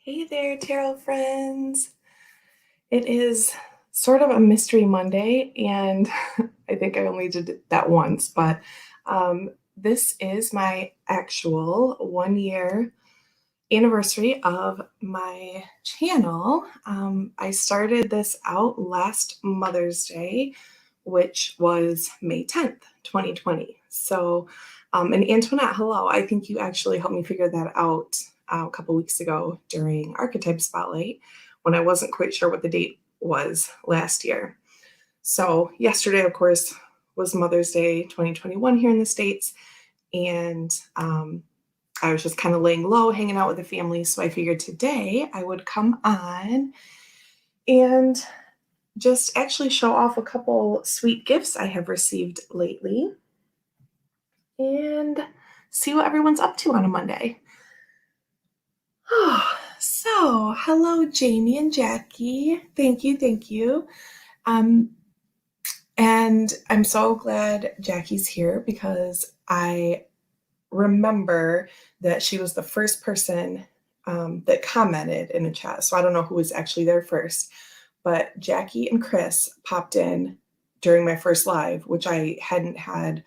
Hey there, tarot friends. It is sort of a mystery Monday, and I think I only did that once, but this is my actual 1 year anniversary of my channel. I started this out last Mother's Day, which was May 10th, 2020. And Antoinette, hello. I think you actually helped me figure that out a couple weeks ago during Archetype Spotlight when I wasn't quite sure what the date was last year. So, yesterday, of course, was Mother's Day 2021 here in the States. And I was just kind of laying low, hanging out with the family. So I figured today I would come on and just actually show off a couple sweet gifts I have received lately and see what everyone's up to on a Monday. So, hello, Jamie and Jackie. Thank you, thank you. And I'm so glad Jackie's here because I remember that she was the first person that commented in the chat. So I don't know who was actually there first, but Jackie and Chris popped in during my first live, which I hadn't had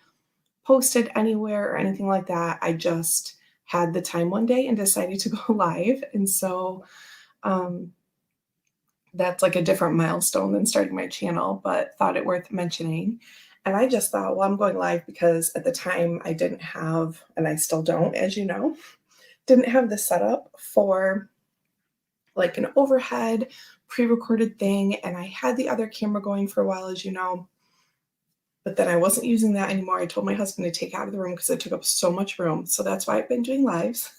posted anywhere or anything like that. I just had the time one day and decided to go live. And so that's like a different milestone than starting my channel, but thought it worth mentioning. And I just thought, well, I'm going live because at the time I didn't have, and I still don't, as you know, didn't have the setup for like an overhead pre-recorded thing. And I had the other camera going for a while, as you know, but then I wasn't using that anymore. I told my husband to take it out of the room because it took up so much room. So that's why I've been doing lives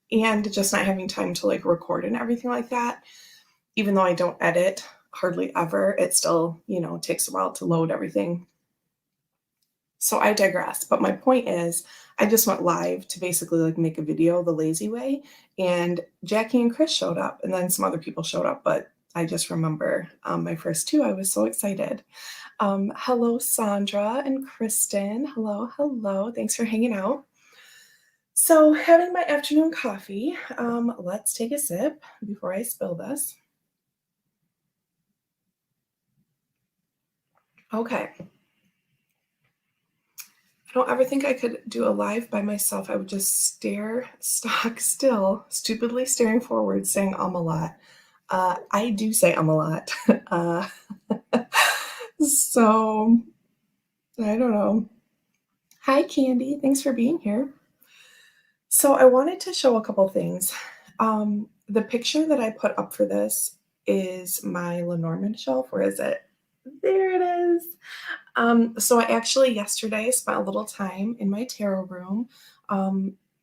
and just not having time to like record and everything like that. Even though I don't edit hardly ever, it still, takes a while to load everything. So I digress. But my point is, I just went live to basically like make a video the lazy way. And Jackie and Chris showed up, and then some other people showed up. But I just remember my first two. I was so excited. Hello, Sandra and Kristen. Hello, hello. Thanks for hanging out. So having my afternoon coffee. Let's take a sip before I spill this. Okay. I don't ever think I could do a live by myself. I would just stare stock still, stupidly staring forward, saying a lot. I do say a lot. So, I don't know. Hi, Candy. Thanks for being here. So I wanted to show a couple things. The picture that I put up for this is my Lenormand shelf. Where is it? There it is. So I actually yesterday spent a little time in my tarot room.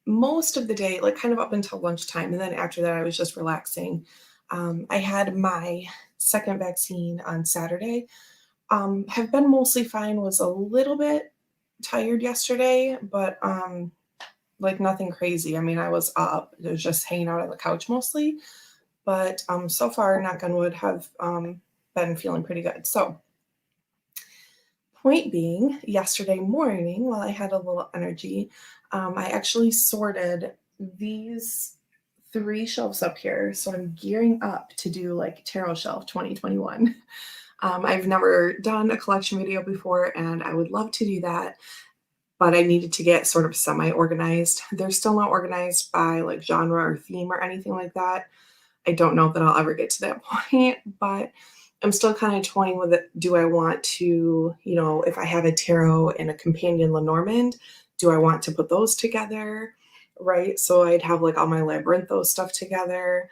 Most of the day, like kind of up until lunchtime, and then after that I was just relaxing. I had my second vaccine on Saturday. Have been mostly fine, was a little bit tired yesterday, but like nothing crazy. I mean, I was up, I was just hanging out on the couch mostly, but so far, knock on wood, have been feeling pretty good. So point being, yesterday morning, while I had a little energy, I actually sorted these 3 shelves up here. So I'm gearing up to do like Tarot Shelf 2021. I've never done a collection video before, and I would love to do that, but I needed to get sort of semi-organized. They're still not organized by like genre or theme or anything like that. I don't know that I'll ever get to that point, but I'm still kind of toying with it. Do I want to, if I have a tarot and a companion Lenormand, do I want to put those together, right? So I'd have like all my Labyrinthos stuff together,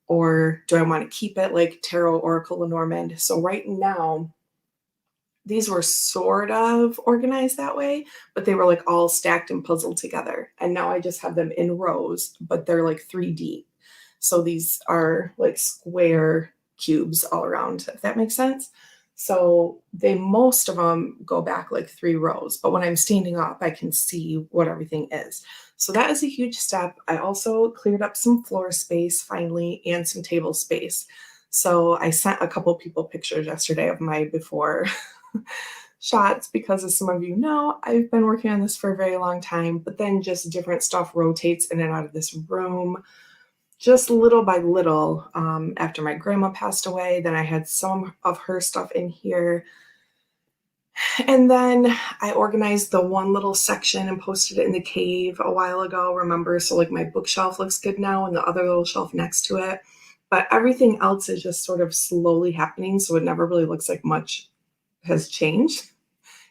or do I want to keep it like Tarot, Oracle, Lenormand? So right now, these were sort of organized that way, but they were like all stacked and puzzled together. And now I just have them in rows, but they're like 3D. So these are like square cubes all around, if that makes sense. So most of them go back like 3 rows, but when I'm standing up, I can see what everything is. So that is a huge step. I also cleared up some floor space finally and some table space. So I sent a couple people pictures yesterday of my before shots because, as some of you know, I've been working on this for a very long time, but then just different stuff rotates in and out of this room. just little by little, after my grandma passed away, then I had some of her stuff in here. And then I organized the one little section and posted it in the cave a while ago, remember? So like my bookshelf looks good now and the other little shelf next to it. But everything else is just sort of slowly happening. So it never really looks like much has changed,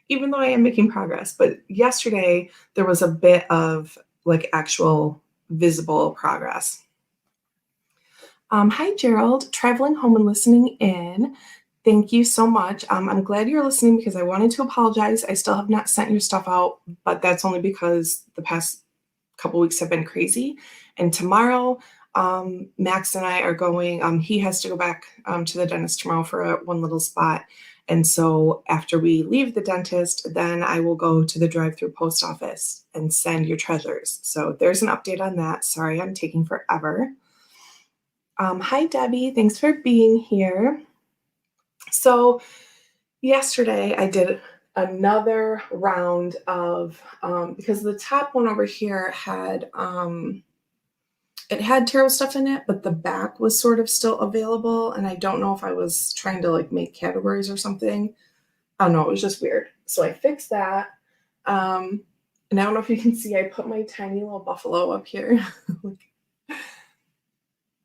even though I am making progress. But yesterday there was a bit of like actual visible progress. Hi, Gerald. Traveling home and listening in. Thank you so much. I'm glad you're listening because I wanted to apologize. I still have not sent your stuff out, but that's only because the past couple weeks have been crazy. And tomorrow, Max and I are going. He has to go back to the dentist tomorrow for one little spot. And so after we leave the dentist, then I will go to the drive-through post office and send your treasures. So there's an update on that. Sorry, I'm taking forever. Hi, Debbie. Thanks for being here. So yesterday I did another round of, because the top one over here had, it had tarot stuff in it, but the back was sort of still available. And I don't know if I was trying to like make categories or something. I don't know. It was just weird. So I fixed that. And I don't know if you can see, I put my tiny little buffalo up here.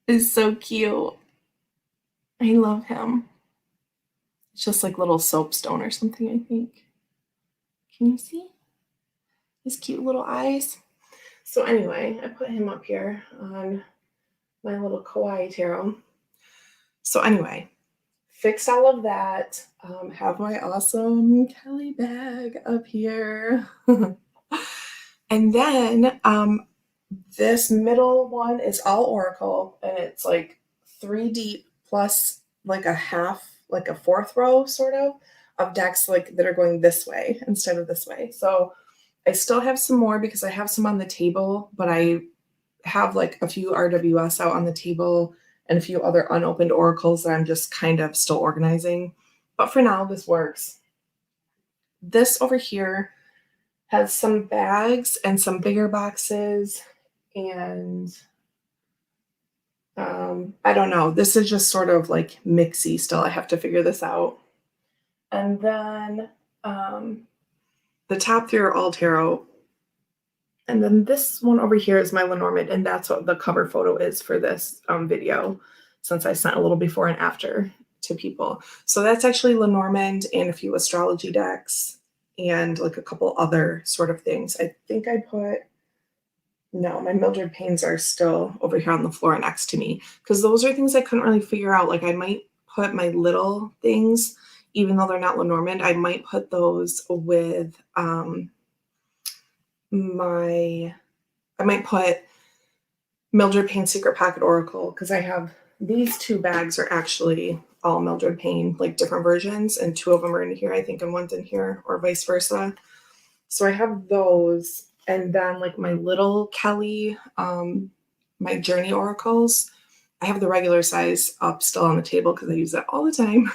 It's so cute. I love him. It's just like little soapstone or something, I think. Can you see his cute little eyes? So anyway, I put him up here on my little kawaii tarot. So anyway, fixed all of that. Have my awesome Kelly bag up here. And then this middle one is all oracle, and it's like 3 deep plus like a half, like a fourth row sort of decks like that are going this way instead of this way. So I still have some more because I have some on the table, but I have like a few RWS out on the table and a few other unopened oracles that I'm just kind of still organizing. But for now, this works. This over here has some bags and some bigger boxes, and I don't know. This is just sort of like mixy still. I have to figure this out. And then the top 3 are all tarot. And then this one over here is my Lenormand, and that's what the cover photo is for this video, since I sent a little before and after to people. So that's actually Lenormand and a few astrology decks and like a couple other sort of things. I think I put, no, my Mildred Pains are still over here on the floor next to me because those are things I couldn't really figure out. Like I might put my little things, even though they're not Lenormand, I might put those with I might put Mildred Payne Secret Pocket Oracle because I have these 2 bags are actually all Mildred Payne, like different versions, and 2 of them are in here, I think, and one's in here, or vice versa. So I have those, and then like my little Kelly, my Journey Oracles, I have the regular size up still on the table because I use that all the time.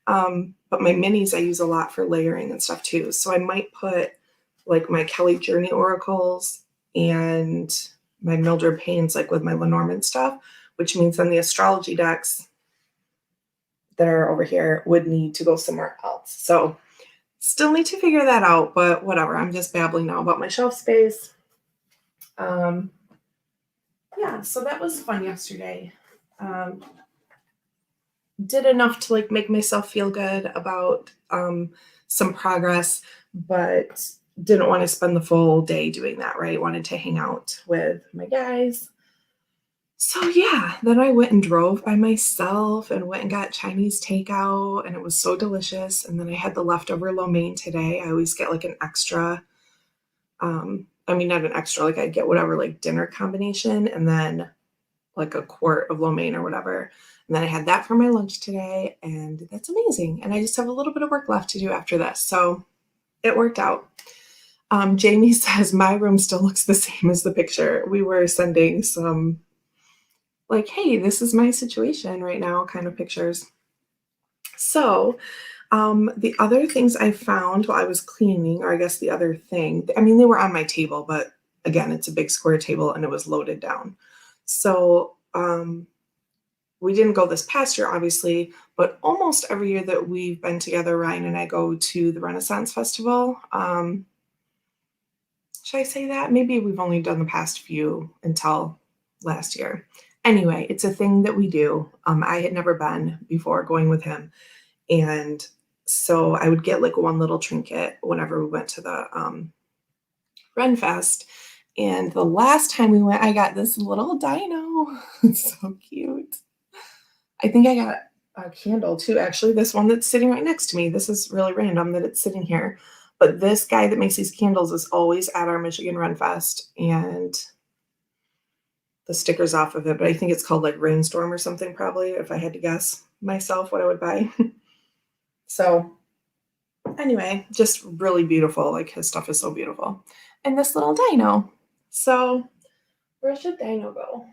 But my minis I use a lot for layering and stuff too. So I might put like my Kelly Journey Oracles and my Mildred Paynes like with my Lenormand stuff, which means then the astrology decks that are over here would need to go somewhere else. So still need to figure that out, but whatever. I'm just babbling now about my shelf space. Yeah, so that was fun yesterday. Did enough to like make myself feel good about some progress, but didn't want to spend the full day doing that, right? Wanted to hang out with my guys. So yeah, then I went and drove by myself and went and got Chinese takeout, and it was so delicious. And then I had the leftover lo mein today. I always get like an extra, I mean, not an extra, like I get whatever like dinner combination and then like a quart of lo mein or whatever. And then I had that for my lunch today, and that's amazing. And I just have a little bit of work left to do after this. So it worked out. Jamie says my room still looks the same as the picture. We were sending some like, hey, this is my situation right now kind of pictures. So the other things I found while I was cleaning, or I guess the other thing, I mean, they were on my table, but again, it's a big square table and it was loaded down. So We didn't go this past year, obviously, but almost every year that we've been together, Ryan and I go to the Renaissance Festival. Should I say that? Maybe we've only done the past few until last year. Anyway, it's a thing that we do. I had never been before going with him. And so I would get like one little trinket whenever we went to the Ren Fest. And the last time we went, I got this little dino. It's so cute. I think I got a candle too, actually. This one that's sitting right next to me. This is really random that it's sitting here. But this guy that makes these candles is always at our Michigan Ren Fest. And the stickers off of it, but I think it's called like Rainstorm or something, probably, if I had to guess myself what I would buy. So anyway, just really beautiful. Like his stuff is so beautiful. And this little dino. So where should dino go?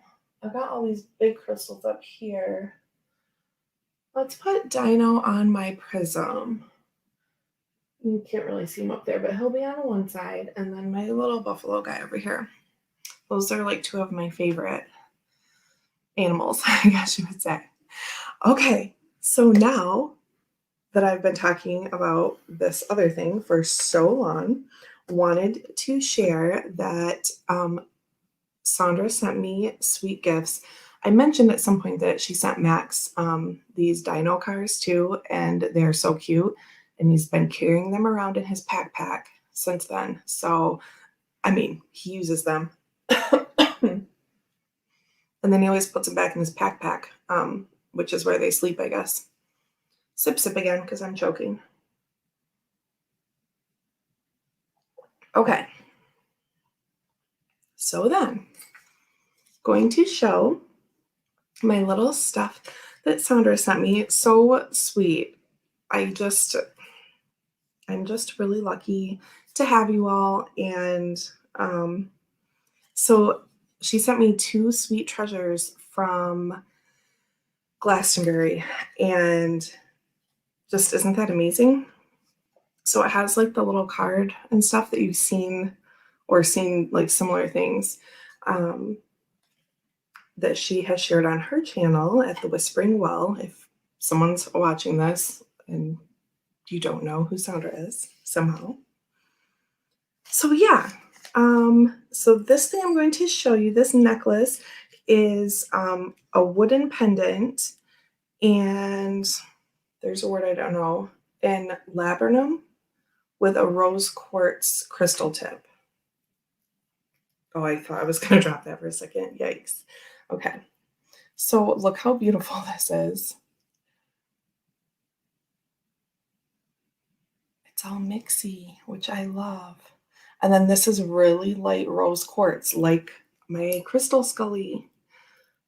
I've got all these big crystals up here. Let's put dino on my prism. You can't really see him up there, but he'll be on one side. And then my little buffalo guy over here. Those are like two of my favorite animals, I guess you would say. Okay, so now that I've been talking about this other thing for so long, wanted to share that Sandra sent me sweet gifts. I mentioned at some point that she sent Max these dino cars too, and they're so cute. And he's been carrying them around in his backpack since then. So, I mean, he uses them. And then he always puts them back in his backpack, which is where they sleep, I guess. Sip, sip again, because I'm choking. Okay. So then, going to show my little stuff that Sandra sent me. It's so sweet. I'm just really lucky to have you all. And so she sent me two sweet treasures from Glastonbury, and just isn't that amazing? So it has like the little card and stuff that you've seen or seen like similar things that she has shared on her channel at the Whispering Well. If someone's watching this and you don't know who Sandra is somehow. So yeah, so this thing I'm going to show you, this necklace is a wooden pendant, and there's a word I don't know, in laburnum with a rose quartz crystal tip. Oh, I thought I was going to drop that for a second. Yikes. Okay. So look how beautiful this is. It's all mixy, which I love. And then this is really light rose quartz, like my crystal Scully.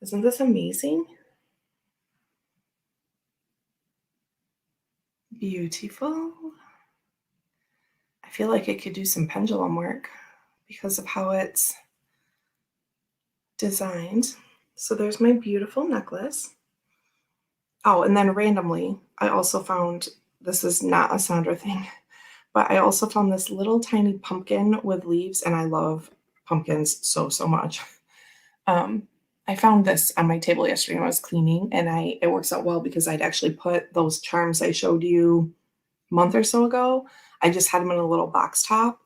Isn't this amazing? Beautiful. I feel like it could do some pendulum work because of how it's designed. So there's my beautiful necklace. Oh, and then randomly, I also found, this is not a Sandra thing, but I also found this little tiny pumpkin with leaves, and I love pumpkins so, so much. I found this on my table yesterday when I was cleaning, and it works out well because I'd actually put those charms I showed you a month or so ago. I just had them in a little box top,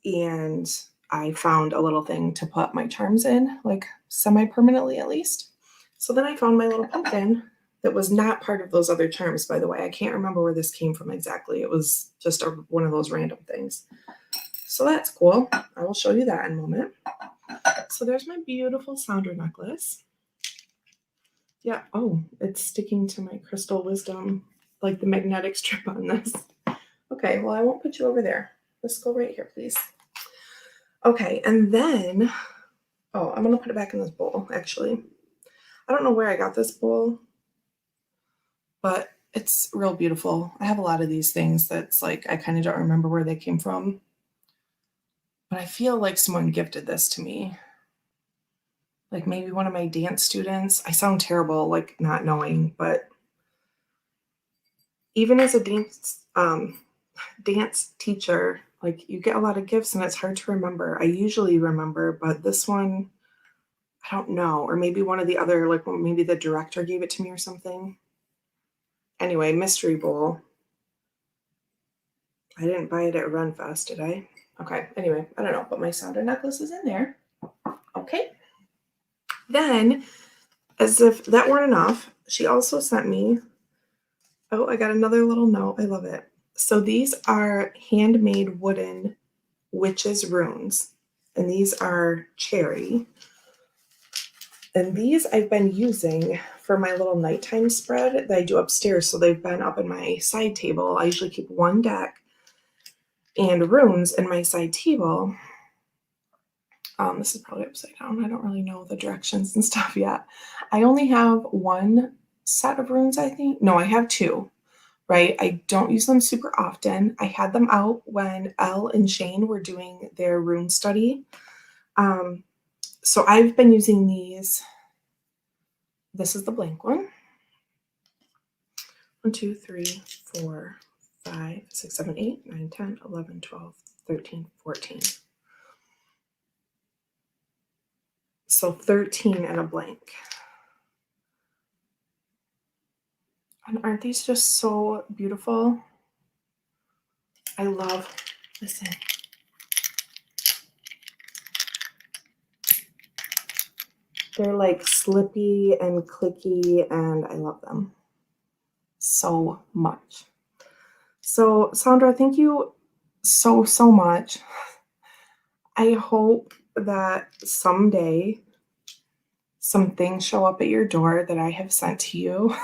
and I found a little thing to put my charms in, like semi-permanently at least. So then I found my little pumpkin that was not part of those other charms, by the way. I can't remember where this came from exactly. It was just one of those random things. So that's cool. I will show you that in a moment. So there's my beautiful Sandra necklace. Yeah, oh, it's sticking to my crystal wisdom, like the magnetic strip on this. Okay, well, I won't put you over there. Let's go right here, please. Okay, and then, oh, I'm going to put it back in this bowl, actually. I don't know where I got this bowl, but it's real beautiful. I have a lot of these things that's like, I kind of don't remember where they came from, but I feel like someone gifted this to me. Like maybe one of my dance students. I sound terrible, like not knowing, but even as a dance teacher, like you get a lot of gifts and it's hard to remember. I usually remember, but this one I don't know, or maybe one of the other, like, well, maybe the director gave it to me or something. Anyway, mystery bowl. I didn't buy it at Runfest, did I? Okay, anyway, I don't know, but my sounder necklace is in there. Okay. Then, as if that weren't enough, she also sent me, oh, I got another little note. I love it. So these are handmade wooden witches runes, and these are cherry. And these I've been using for my little nighttime spread that I do upstairs. So they've been up in my side table. I usually keep one deck and runes in my side table. This is probably upside down. I don't really know the directions and stuff yet. I only have one set of runes, I think. No, I have two, right? I don't use them super often. I had them out when Elle and Shane were doing their rune study. So I've been using these. This is the blank one. 1, 2, 3, 4, 5, 6, 7, 8, 9, 10, 11, 12, 13, 14. So 13 and a blank. And aren't these just so beautiful? I love, listen. They're like slippy and clicky, and I love them so much. So, Sandra, thank you so, so much. I hope that someday some things show up at your door that I have sent to you.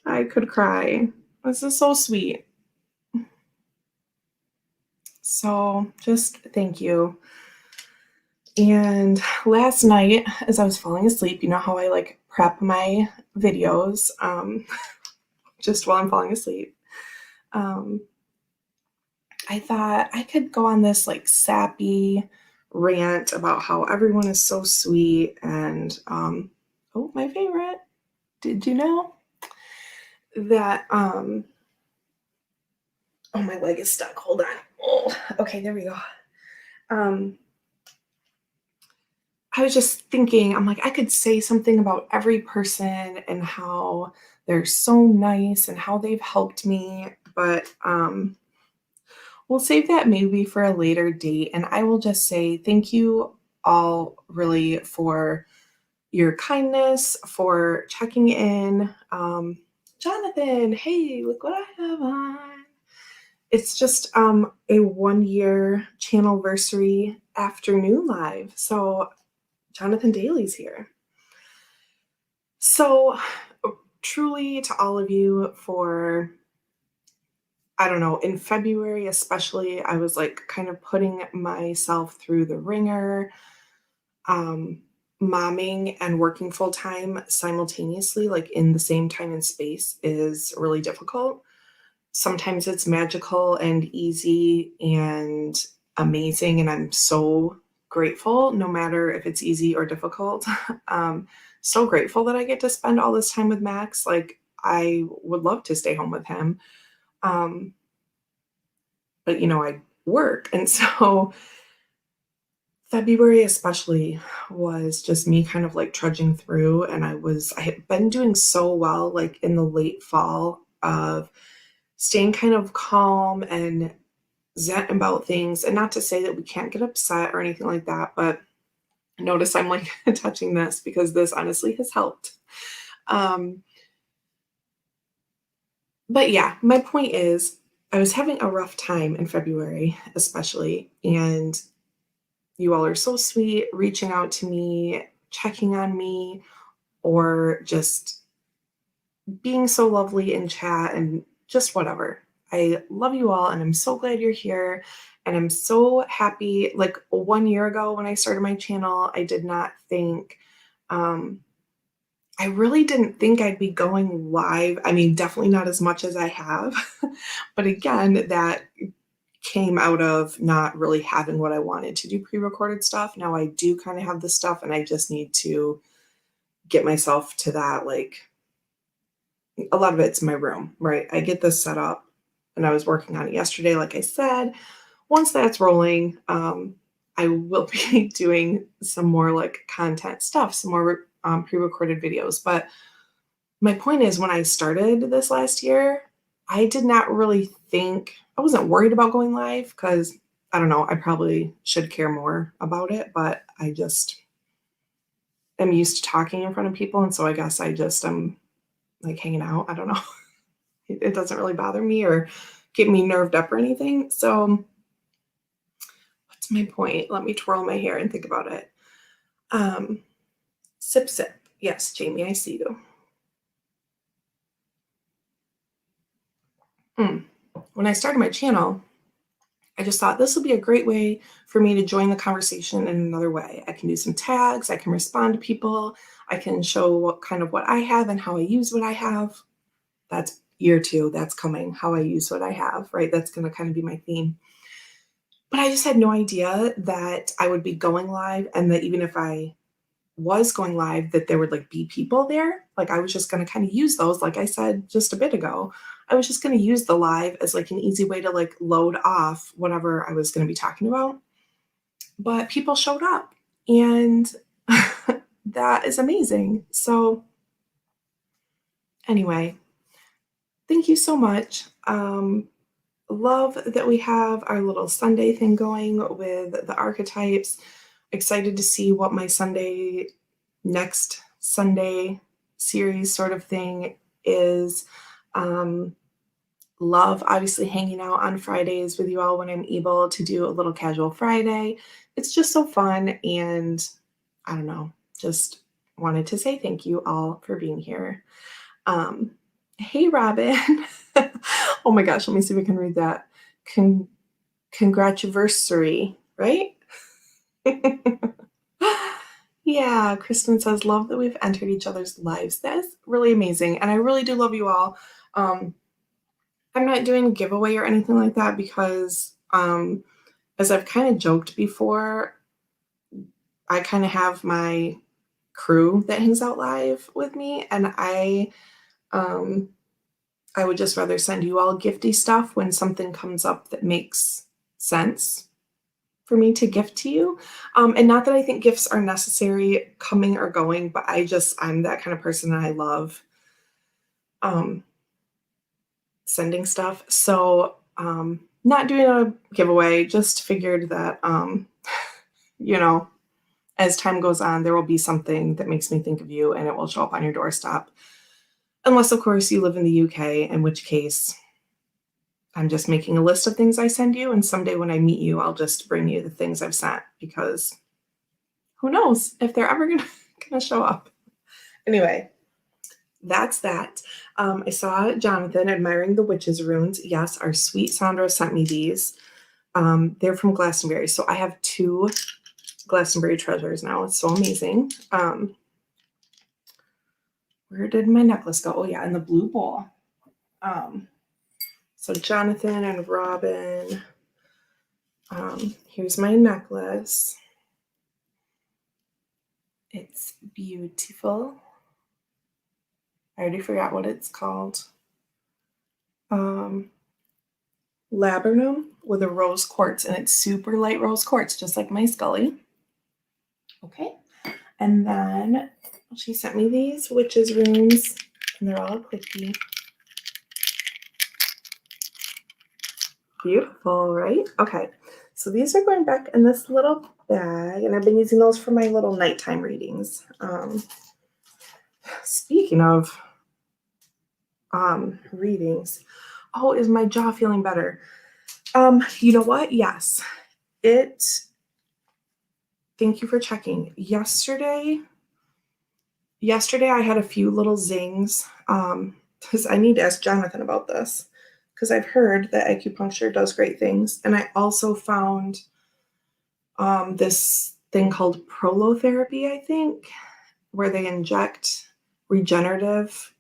I could cry. This is so sweet. So, just thank you. And last night, as I was falling asleep, you know how I like prep my videos just while I'm falling asleep. I thought I could go on this like sappy rant about how everyone is so sweet and oh, my favorite. Did you know that oh, my leg is stuck. Hold on. Oh, okay, there we go. I was just thinking, I'm like, I could say something about every person and how they're so nice and how they've helped me, but we'll save that maybe for a later date. And I will just say thank you all really for your kindness, for checking in. Jonathan, hey, look what I have on. It's just a 1-year Channel-versary afternoon live. So Jonathan Daly's here. So truly to all of you for, I don't know, in February especially, I was like kind of putting myself through the ringer, momming and working full time simultaneously, like in the same time and space is really difficult. Sometimes it's magical and easy and amazing, and I'm so grateful, no matter if it's easy or difficult. So grateful that I get to spend all this time with Max. Like, I would love to stay home with him. But, you know, I work. And so February especially was just me kind of like trudging through. And I had been doing so well, like in the late fall, of staying kind of calm and zen about things. And not to say that we can't get upset or anything like that, but notice I'm like touching this because this honestly has helped. But yeah, my point is I was having a rough time in February, especially, and you all are so sweet, reaching out to me, checking on me, or just being so lovely in chat and just whatever. I love you all, and I'm so glad you're here. And I'm so happy. Like 1 year ago when I started my channel, I did not think, I really didn't think I'd be going live. I mean, definitely not as much as I have. But again, that came out of not really having what I wanted to do pre-recorded stuff. Now I do kind of have the stuff, and I just need to get myself to that. Like, a lot of it's my room, right? I get this set up, and I was working on it yesterday. Like I said, once that's rolling, I will be doing some more like content stuff, some more pre-recorded videos. But my point is, when I started this last year, I did not really think, I wasn't worried about going live because I don't know, I probably should care more about it, but I just am used to talking in front of people. And so I guess I just am like hanging out. I don't know. It doesn't really bother me or get me nerved up or anything. So what's my point? Let me twirl my hair and think about it. Um, Sip, sip. Yes, Jamie, I see you. When I started my channel, I just thought this will be a great way for me to join the conversation in another way. I can do some tags, I can respond to people, I can show what I have and how I use what I have. That's year two, that's coming, how I use what I have, right? That's going to kind of be my theme. But I just had no idea that I would be going live, and that even if I was going live, that there would like be people there. Like I was just going to kind of use those, like I said just a bit ago. I was just going to use the live as like an easy way to like load off whatever I was going to be talking about. But people showed up, and that is amazing. So anyway, thank you so much. Love that we have our little Sunday thing going with the archetypes. Excited to see what my next Sunday series sort of thing is. Love obviously hanging out on Fridays with you all when I'm able to do a little casual Friday. It's just so fun, and I don't know, just wanted to say thank you all for being here. Hey, Robin. Oh my gosh, let me see if we can read that. Congratulatory, right? Yeah, Kristen says, love that we've entered each other's lives. That is really amazing. And I really do love you all. I'm not doing a giveaway or anything like that because, as I've kind of joked before, I kind of have my crew that hangs out live with me, and I would just rather send you all gifty stuff when something comes up that makes sense for me to gift to you. And not that I think gifts are necessary coming or going, but I'm that kind of person, and I love sending stuff. So not doing a giveaway, just figured that, as time goes on, there will be something that makes me think of you, and it will show up on your doorstep. Unless, of course, you live in the UK, in which case I'm just making a list of things I send you, and someday when I meet you, I'll just bring you the things I've sent, because who knows if they're ever gonna show up. Anyway, that's that. I saw Jonathan admiring the witch's runes. Yes, our sweet Sandra sent me these. They're from Glastonbury, so I have 2 Glastonbury treasures now. It's so amazing. Where did my necklace go? Oh yeah, in the blue bowl. So Jonathan and Robin. Here's my necklace. It's beautiful. I already forgot what it's called. Laburnum with a rose quartz, and it's super light rose quartz, just like my Scully. Okay. And then she sent me these witches runes, and they're all clicky. Beautiful, right? Okay. So these are going back in this little bag, and I've been using those for my little nighttime readings. Speaking of readings, oh, is my jaw feeling better? You know what? Yes. Thank you for checking. Yesterday I had a few little zings. Because I need to ask Jonathan about this, because I've heard that acupuncture does great things. And I also found this thing called prolotherapy, I think, where they inject regenerative,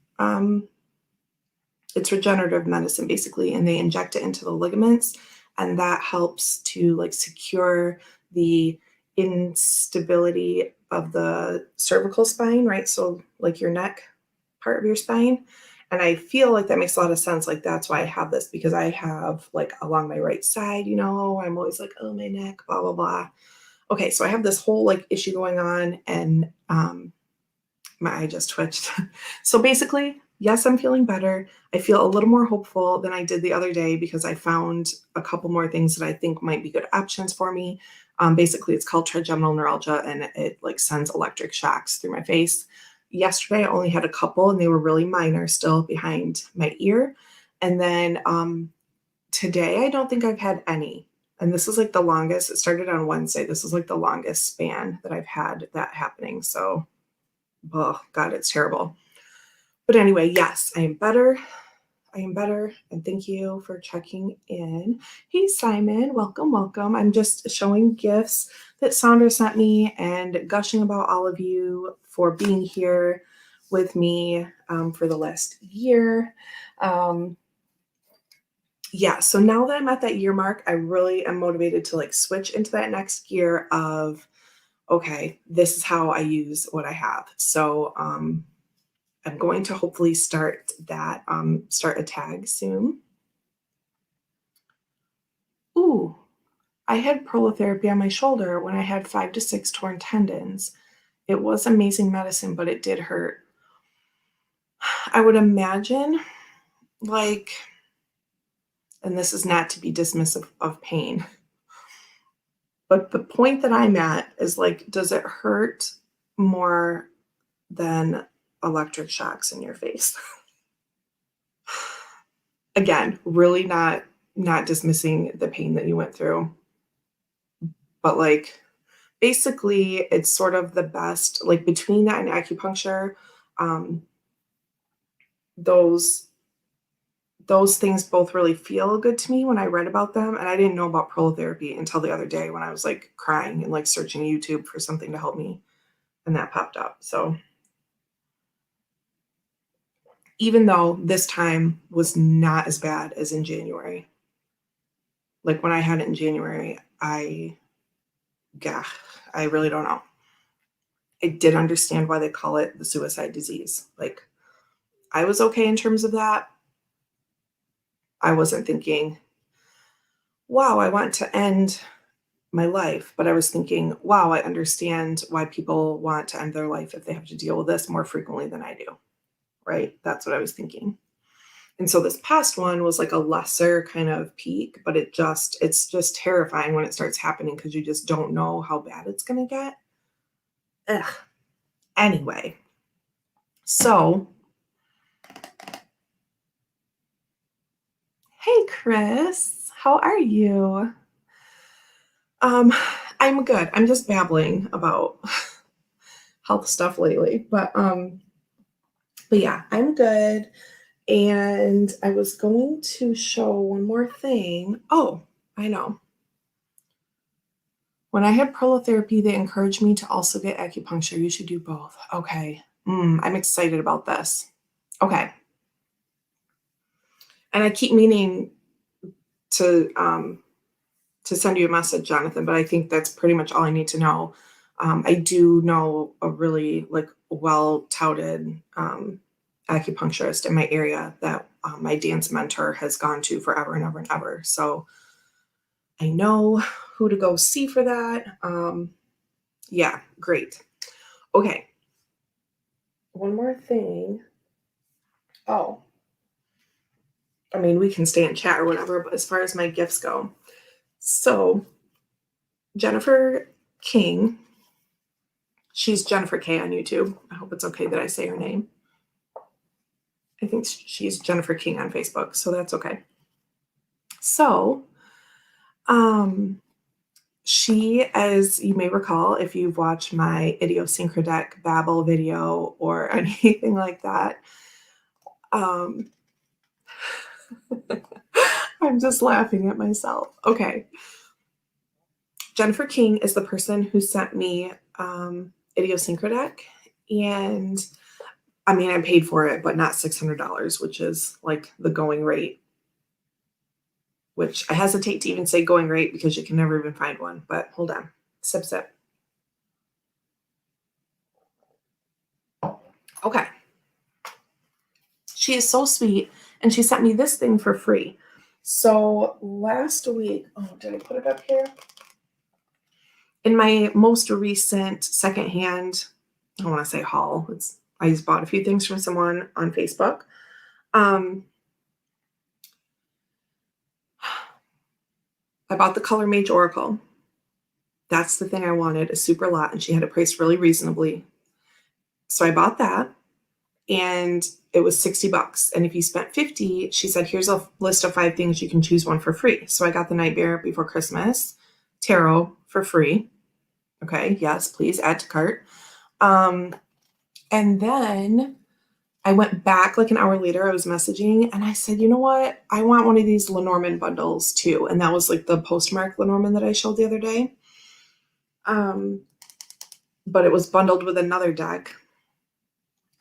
it's regenerative medicine basically, and they inject it into the ligaments, and that helps to like secure the instability of the cervical spine, right? So like your neck part of your spine. And I feel like that makes a lot of sense. Like that's why I have this, because I have like along my right side, I'm always like, oh, my neck, blah, blah, blah. Okay, so I have this whole like issue going on, and my eye just twitched. So basically, yes, I'm feeling better. I feel a little more hopeful than I did the other day because I found a couple more things that I think might be good options for me. Basically, it's called trigeminal neuralgia, and it like sends electric shocks through my face. Yesterday, I only had a couple, and they were really minor, still behind my ear. And then today, I don't think I've had any. And this is like the longest. It started on Wednesday. This is like the longest span that I've had that happening. So, oh God, it's terrible. But anyway, yes, I am better. I am better. And thank you for checking in. Hey, Simon, welcome, welcome. I'm just showing gifts that Sandra sent me and gushing about all of you for being here with me for the last year. Yeah, so now that I'm at that year mark, I really am motivated to like switch into that next gear of, okay, this is how I use what I have. So I'm going to hopefully start that, start a tag soon. Ooh, I had prolotherapy on my shoulder when I had 5 to 6 torn tendons. It was amazing medicine, but it did hurt. I would imagine, like, and this is not to be dismissive of pain, but the point that I'm at is like, does it hurt more than electric shocks in your face? Again, really not dismissing the pain that you went through, but like basically it's sort of the best, like between that and acupuncture, um, those those things both really feel good to me when I read about them. And I didn't know about prolotherapy until the other day when I was like crying and like searching YouTube for something to help me, and that popped up. So even though this time was not as bad as in January, like when I had it in January, yeah, I really don't know. I did understand why they call it the suicide disease. Like I was okay in terms of that. I wasn't thinking, wow, I want to end my life, but I was thinking, wow, I understand why people want to end their life if they have to deal with this more frequently than I do. Right? That's what I was thinking. And so this past one was like a lesser kind of peak, but it's just terrifying when it starts happening because you just don't know how bad it's going to get. Ugh. Anyway, so hey, Chris, how are you? Um, I'm good. I'm just babbling about health stuff lately, but yeah, I'm good. And I was going to show one more thing. Oh, I know. When I had prolotherapy, they encouraged me to also get acupuncture. You should do both. Okay. I'm excited about this. Okay. And I keep meaning to send you a message, Jonathan, but I think that's pretty much all I need to know. I do know a really like well-touted acupuncturist in my area that my dance mentor has gone to forever and ever and ever. So I know who to go see for that. Yeah, great. Okay. One more thing. Oh, I mean, we can stay in chat or whatever, but as far as my gifts go, so Jennifer King, she's Jennifer K on YouTube. I hope it's okay that I say her name. I think she's Jennifer King on Facebook, so that's okay. So, she, as you may recall, if you've watched my idiosyncratic babble video or anything like that, um, I'm just laughing at myself. Okay. Jennifer King is the person who sent me idiosyncratic, and I mean, I paid for it, but not $600, which is like the going rate, which I hesitate to even say going rate because you can never even find one. But hold on. Sip, sip. Okay. She is so sweet, and she sent me this thing for free. So last week, oh, did I put it up here? In my most recent secondhand, I don't want to say haul, I just bought a few things from someone on Facebook. I bought the Color Mage Oracle. That's the thing I wanted, a super lot, and she had it priced really reasonably. So I bought that, and it was $60. And if you spent 50, she said, here's a list of 5 things, you can choose one for free. So I got the Nightmare Before Christmas tarot for free. Okay, yes, please add to cart. And then I went back like an hour later, I was messaging and I said, you know what? I want one of these Lenormand bundles too. And that was like the postmark Lenormand that I showed the other day. But it was bundled with another deck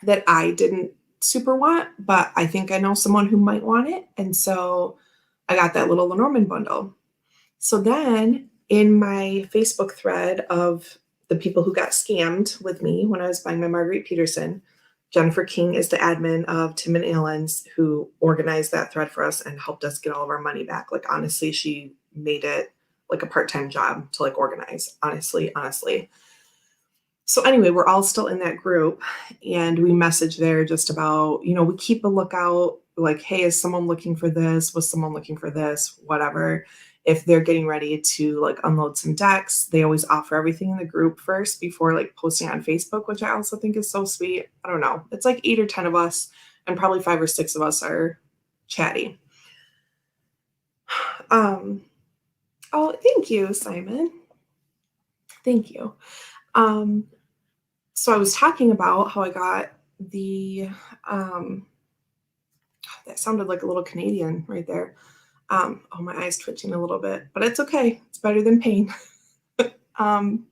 that I didn't super want, but I think I know someone who might want it. And so I got that little Lenormand bundle. So then in my Facebook thread of the people who got scammed with me when I was buying my Marguerite Peterson, Jennifer King is the admin of Tim and Allen's, who organized that thread for us and helped us get all of our money back. Like, honestly, she made it like a part-time job to like organize. Honestly. So anyway, we're all still in that group and we message there just about, we keep a lookout, like, hey, is someone looking for this? Was someone looking for this? Whatever. If they're getting ready to like unload some decks, they always offer everything in the group first before like posting on Facebook, which I also think is so sweet. I don't know. It's like 8 or 10 of us and probably 5 or 6 of us are chatty. Oh, thank you, Simon. Thank you. So I was talking about how I got the, that sounded like a little Canadian right there. Oh, my eye's twitching a little bit, but it's okay. It's better than pain. I'm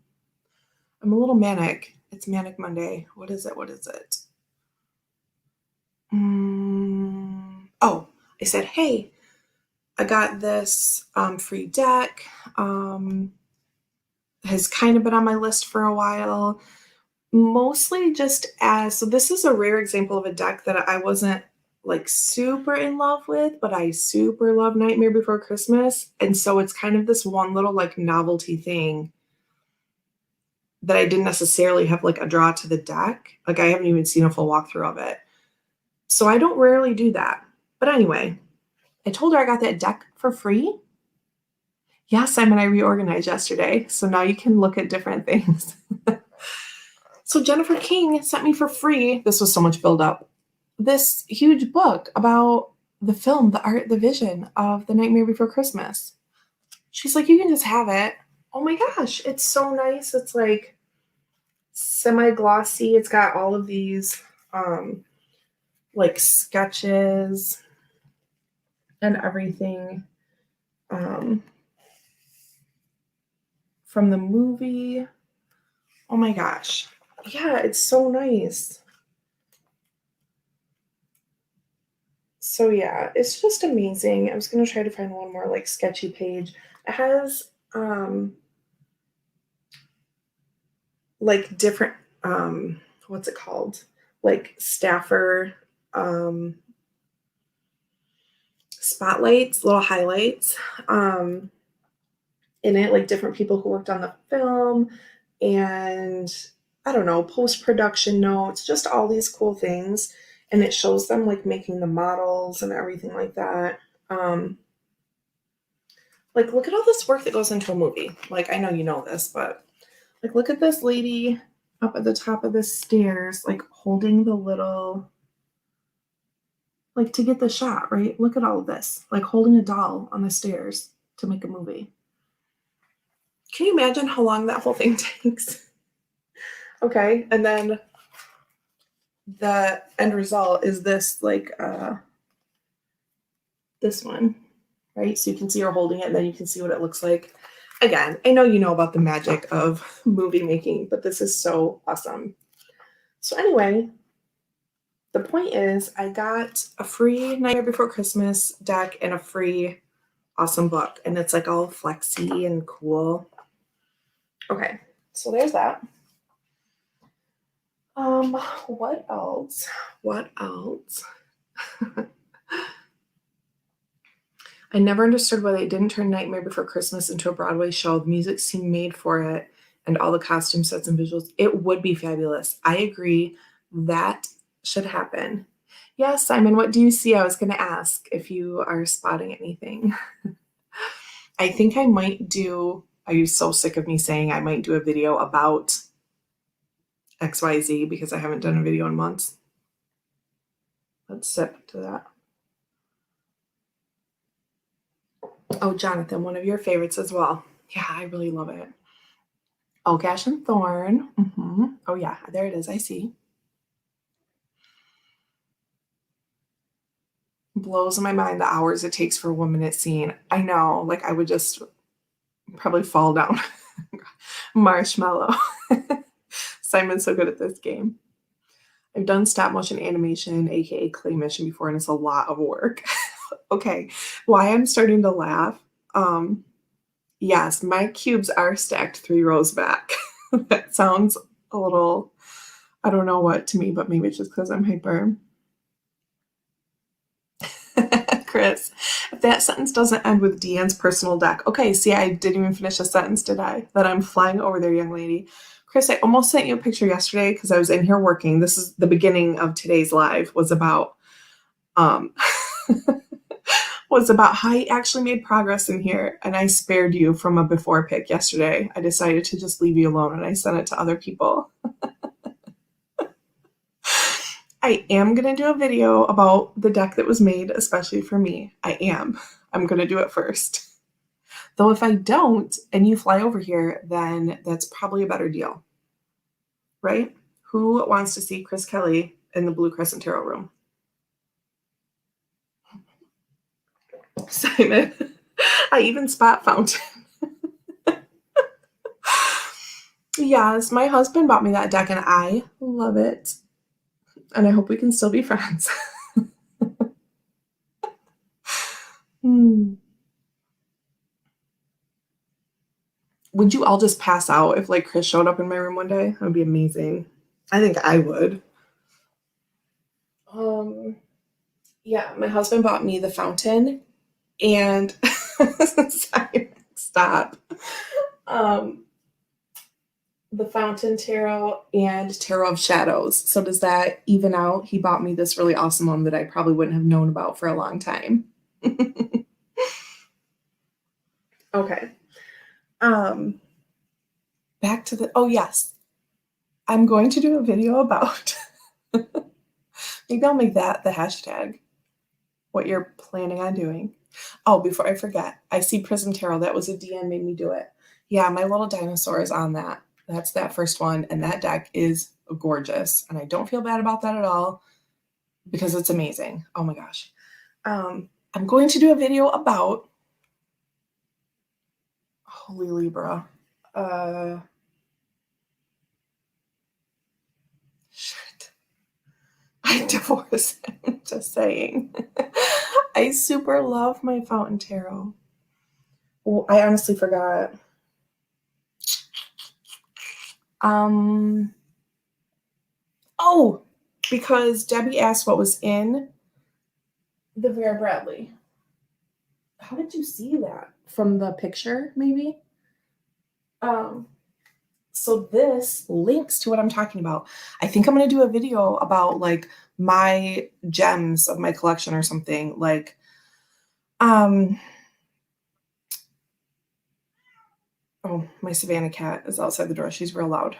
a little manic. It's Manic Monday. What is it? Oh, I said, hey, I got this free deck. Has kind of been on my list for a while. Mostly just so this is a rare example of a deck that I wasn't like super in love with, but I super love Nightmare Before Christmas. And so it's kind of this one little like novelty thing that I didn't necessarily have like a draw to the deck. Like, I haven't even seen a full walkthrough of it. So I don't rarely do that. But anyway, I told her I got that deck for free. Yes, Simon, I reorganized yesterday. So now you can look at different things. So Jennifer King sent me for free, this was so much build up, this huge book about the film, the art, the vision of The Nightmare Before Christmas. She's like, you can just have it. Oh my gosh, it's so nice. It's like semi-glossy. It's got all of these like sketches and everything from the movie. Oh my gosh. Yeah, it's so nice. So yeah, it's just amazing. I was going to try to find one more like sketchy page. It has like different what's it called? Like staffer spotlights, little highlights in it, like different people who worked on the film, and I don't know, post-production notes, just all these cool things. And it shows them like making the models and everything like that. Like, look at all this work that goes into a movie. Like, I know you know this, but like, look at this lady up at the top of the stairs, like holding the little, like to get the shot, right? Look at all of this, like holding a doll on the stairs to make a movie. Can you imagine how long that whole thing takes? Okay, and then the end result is this, like, this one, right? So you can see her holding it, and then you can see what it looks like. Again, I know you know about the magic of movie making, but this is so awesome. So anyway, the point is I got a free Nightmare Before Christmas deck and a free awesome book, and it's like all flexy and cool. Okay, so there's that. What else? I never understood why they didn't turn Nightmare Before Christmas into a Broadway show. The music seemed made for it. and all the costume sets and visuals. It would be fabulous. I agree. That should happen. Yeah, Simon, what do you see? I was going to ask if you are spotting anything. I think I might do, are you so sick of me saying I might do a video about XYZ because I haven't done a video in months? Let's sip to that. Oh, Jonathan, one of your favorites as well. Yeah, I really love it. Oh, Gash and Thorn. Oh, yeah, there it is. I see. Blows my mind the hours it takes for a 1-minute scene. I know, like I would just probably fall down. Marshmallow. Simon's so good at this game. I've done stop motion animation, aka claymation, before, and it's a lot of work. Okay, why I'm starting to laugh. Yes, my cubes are stacked 3 rows back. That sounds a little, I don't know what to me, but maybe it's just because I'm hyper. Chris, if that sentence doesn't end with Deanne's personal deck. Okay, see, I didn't even finish a sentence, did I? That I'm flying over there, young lady. Chris, I almost sent you a picture yesterday because I was in here working. This is the beginning of today's live, was about was about how I actually made progress in here, and I spared you from a before pic yesterday. I decided to just leave you alone, and I sent it to other people. I am going to do a video about the deck that was made especially for me. I am. I'm going to do it first. Though if I don't and you fly over here, then that's probably a better deal. Right? Who wants to see Chris Kelly in the Blue Crescent Tarot room? Simon. I even spot fountain. Yes, my husband bought me that deck and I love it. And I hope we can still be friends. Would you all just pass out if like Chris showed up in my room one day? That would be amazing. I think I would. Yeah, my husband bought me the fountain and stop. The Fountain Tarot and Tarot of Shadows. So does that even out? He bought me this really awesome one that I probably wouldn't have known about for a long time. Okay. Back to the, oh yes. I'm going to do a video about, maybe I'll make that the hashtag, what you're planning on doing. Oh, before I forget, I see Prism Tarot. That was a DM made me do it. Yeah, my little dinosaur is on that. That's that first one, and that deck is gorgeous, and I don't feel bad about that at all because it's amazing. Oh my gosh. I'm going to do a video about Holy Libra. Shit. I divorce him, just saying. I super love my Fountain Tarot. Well, I honestly forgot. Oh, because Debbie asked what was in the Vera Bradley. How did you see that? From the picture, maybe? So this links to what I'm talking about. I think I'm going to do a video about like my gems of my collection or something. Like, oh, my Savannah cat is outside the door. She's real loud.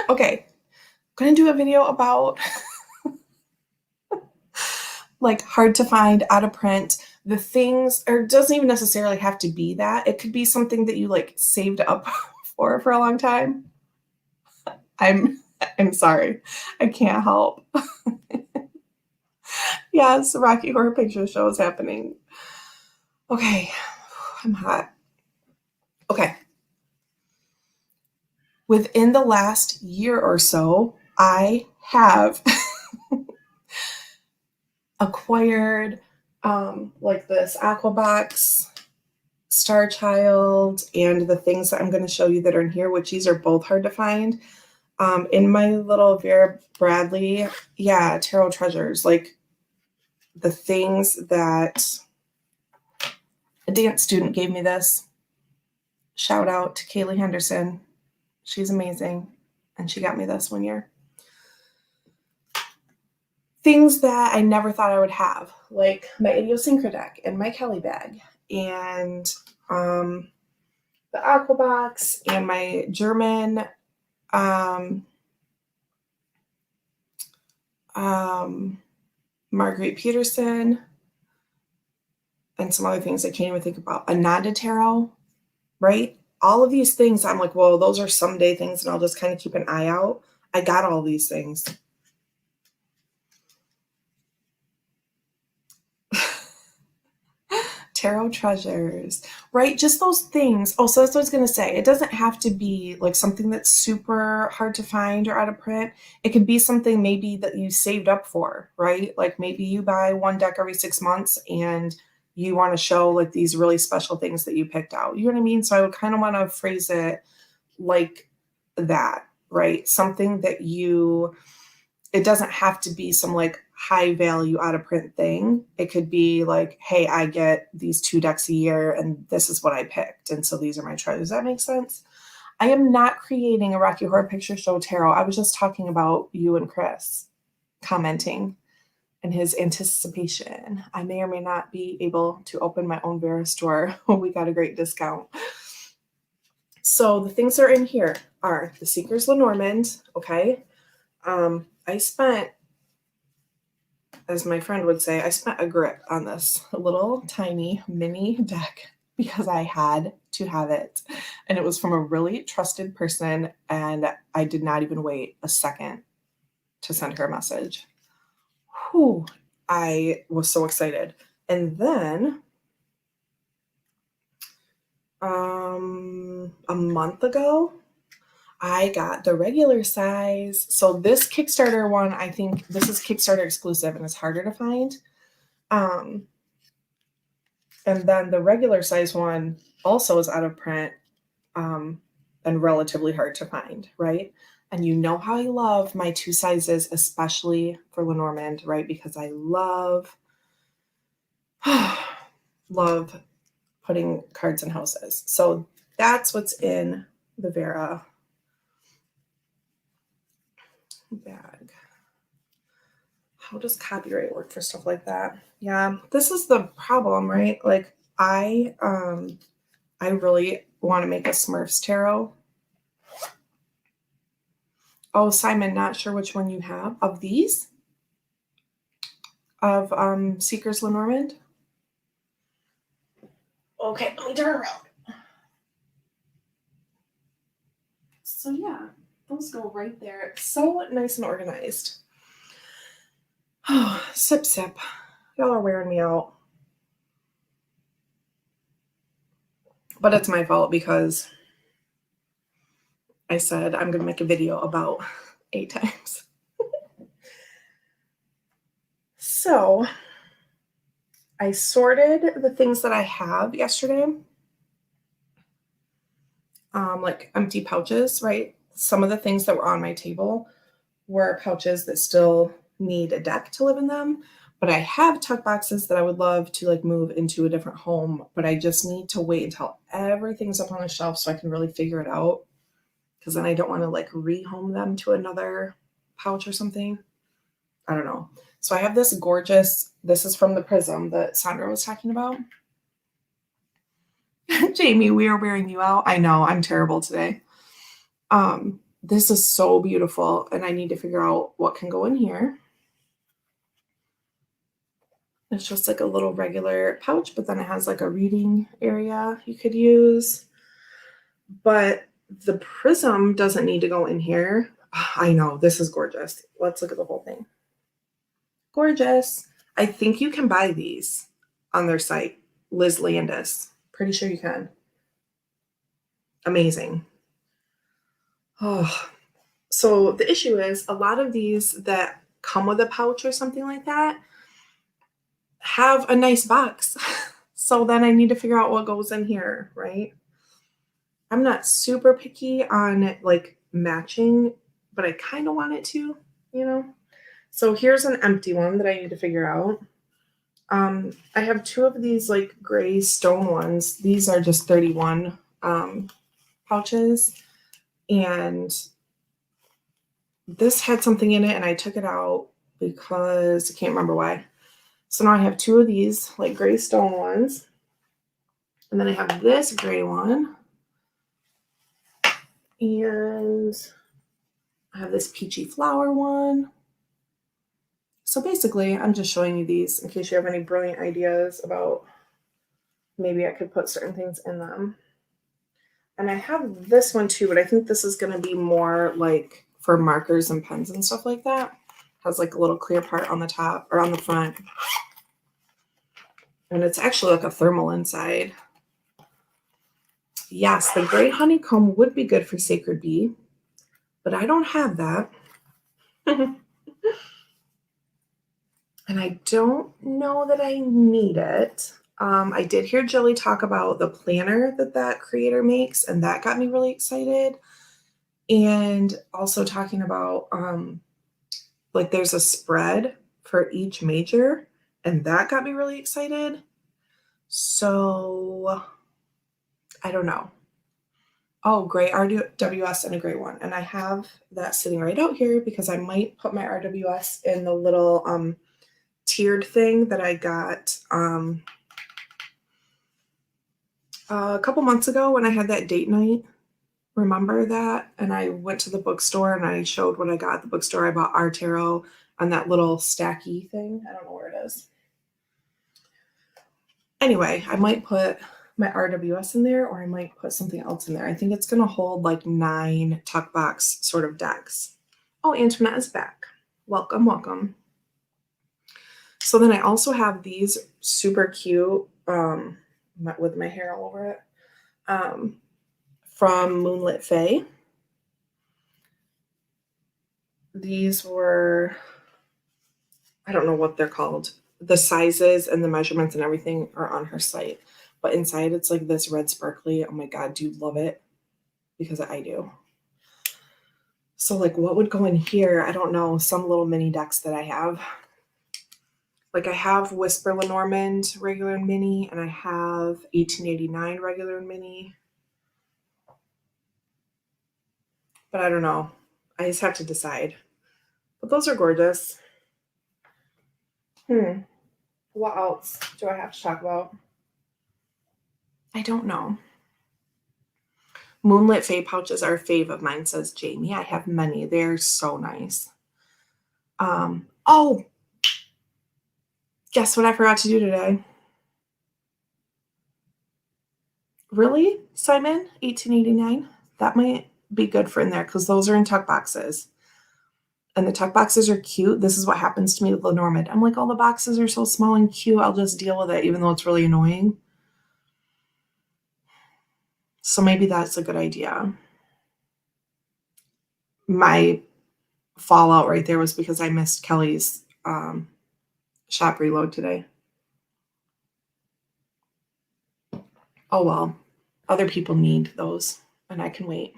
Okay, I'm going to do a video about like hard to find, out of print, the things, or it doesn't even necessarily have to be that. It could be something that you like saved up for a long time. I'm sorry. I can't help. Yes, Rocky Horror Picture Show is happening. Okay, I'm hot. Okay. Within the last year or so, I have acquired like this Aquabox, Star Child, and the things that I'm going to show you that are in here, which these are both hard to find. In my little Vera Bradley, yeah, Tarot Treasures, like the things that A dance student gave me this. Shout out to Kaylee Henderson. She's amazing. And she got me this one year. Things that I never thought I would have, like my idiosyncratic and my Kelly bag and the aqua box and my German Marguerite Peterson and some other things I can't even think about. Ananda tarot, right? All of these things, I'm like, well, those are someday things and I'll just kind of keep an eye out. I got all these things. Tarot treasures, right? Just those things. Oh, so that's what I was going to say. It doesn't have to be like something that's super hard to find or out of print. It could be something maybe that you saved up for, right? Like maybe you buy one deck every 6 months and you want to show like these really special things that you picked out. You know what I mean? So I would kind of want to phrase it like that, right? Something that it doesn't have to be some like high value out of print thing. It could be like, hey, I get these 2 decks a year and this is what I picked. And so these are my treasures. Does that make sense? I am not creating a Rocky Horror Picture Show tarot. I was just talking about you and Chris commenting and his anticipation. I may or may not be able to open my own Vera store. We got a great discount. So the things that are in here are the Seekers Lenormand. Okay. I spent, as my friend would say, I spent a grip on this little tiny mini deck because I had to have it. And it was from a really trusted person. And I did not even wait a second to send her a message. Whew, I was so excited. And then a month ago, I got the regular size. So this Kickstarter one, I think this is Kickstarter exclusive and it's harder to find. And then the regular size one also is out of print and relatively hard to find, right? And you know how I love my 2 sizes, especially for Lenormand, right? Because I love putting cards in houses. So that's what's in the Vera bag. How does copyright work for stuff like that? Yeah, this is the problem, right? Like I really want to make a Smurfs tarot. Oh, Simon, not sure which one you have of these of Seekers Lenormand. Okay, let me turn around. So yeah, those go right there. It's so nice and organized. Oh, sip. Y'all are wearing me out. But it's my fault because I said I'm going to make a video about 8 times. So I sorted the things that I have yesterday, like empty pouches, right? Some of the things that were on my table were pouches that still need a deck to live in them. But I have tuck boxes that I would love to like move into a different home, but I just need to wait until everything's up on the shelf so I can really figure it out. Because then I don't want to like rehome them to another pouch or something. I don't know. So I have this gorgeous, this is from the Prism that Sandra was talking about. Jamie, we are wearing you out. I know, I'm terrible today. This is so beautiful and I need to figure out what can go in here. It's just like a little regular pouch, but then it has like a reading area you could use. But the Prism doesn't need to go in here. I know, this is gorgeous. Let's look at the whole thing. Gorgeous. I think you can buy these on their site, Liz Landis. Pretty sure you can. Amazing. Oh, so the issue is a lot of these that come with a pouch or something like that have a nice box. So then I need to figure out what goes in here, right? I'm not super picky on like matching, but I kind of want it to, you know? So here's an empty one that I need to figure out. I have two of these like gray stone ones. These are just 31 pouches. And this had something in it and I took it out because I can't remember why. So now I have two of these like gray stone ones. And then I have this gray one. And I have this peachy flower one. So basically, I'm just showing you these in case you have any brilliant ideas about maybe I could put certain things in them. And I have this one too, but I think this is going to be more like for markers and pens and stuff like that. Has like a little clear part on the top or on the front. And it's actually like a thermal inside. Yes, the gray honeycomb would be good for Sacred Bee, but I don't have that. And I don't know that I need it. I did hear Jilly talk about the planner that creator makes, and that got me really excited. And also talking about like there's a spread for each major, and that got me really excited. So I don't know. Oh, gray RWS and a gray one. And I have that sitting right out here because I might put my RWS in the little tiered thing that I got a couple months ago when I had that date night. Remember that? And I went to the bookstore and I showed what I got at the bookstore. I bought our tarot on that little stacky thing. I don't know where it is. Anyway, I might put my RWS in there or I might put something else in there. I think it's going to hold like 9 tuck box sort of decks. Oh, Antoinette is back. Welcome, welcome. So then I also have these super cute with my hair all over it from Moonlit Fae. These were, I don't know what they're called. The sizes and the measurements and everything are on her site. But inside it's like this red sparkly. Oh my God, do you love it? Because I do. So like what would go in here? I don't know. Some little mini decks that I have. Like I have Whisper Lenormand regular and mini, and I have 1889 regular and mini. But I don't know. I just have to decide. But those are gorgeous. What else do I have to talk about? I don't know. Moonlit Fae pouches are a fave of mine, says Jamie. I have many. They're so nice. Oh, guess what I forgot to do today? Really, Simon? 1889? That might be good for in there because those are in tuck boxes. And the tuck boxes are cute. This is what happens to me with Lenormand. I'm like, oh, the boxes are so small and cute. I'll just deal with it, even though it's really annoying. So maybe that's a good idea. My fallout right there was because I missed Kelly's shop reload today. Oh well, other people need those, and I can wait.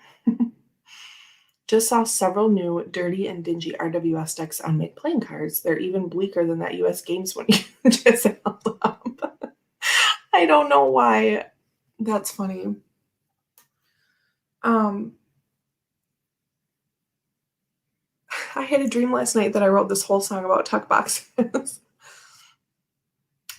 Just saw several new dirty and dingy RWS decks on Make playing cards. They're even bleaker than that US Games one you just held up. I don't know why. That's funny. I had a dream last night that I wrote this whole song about tuck boxes.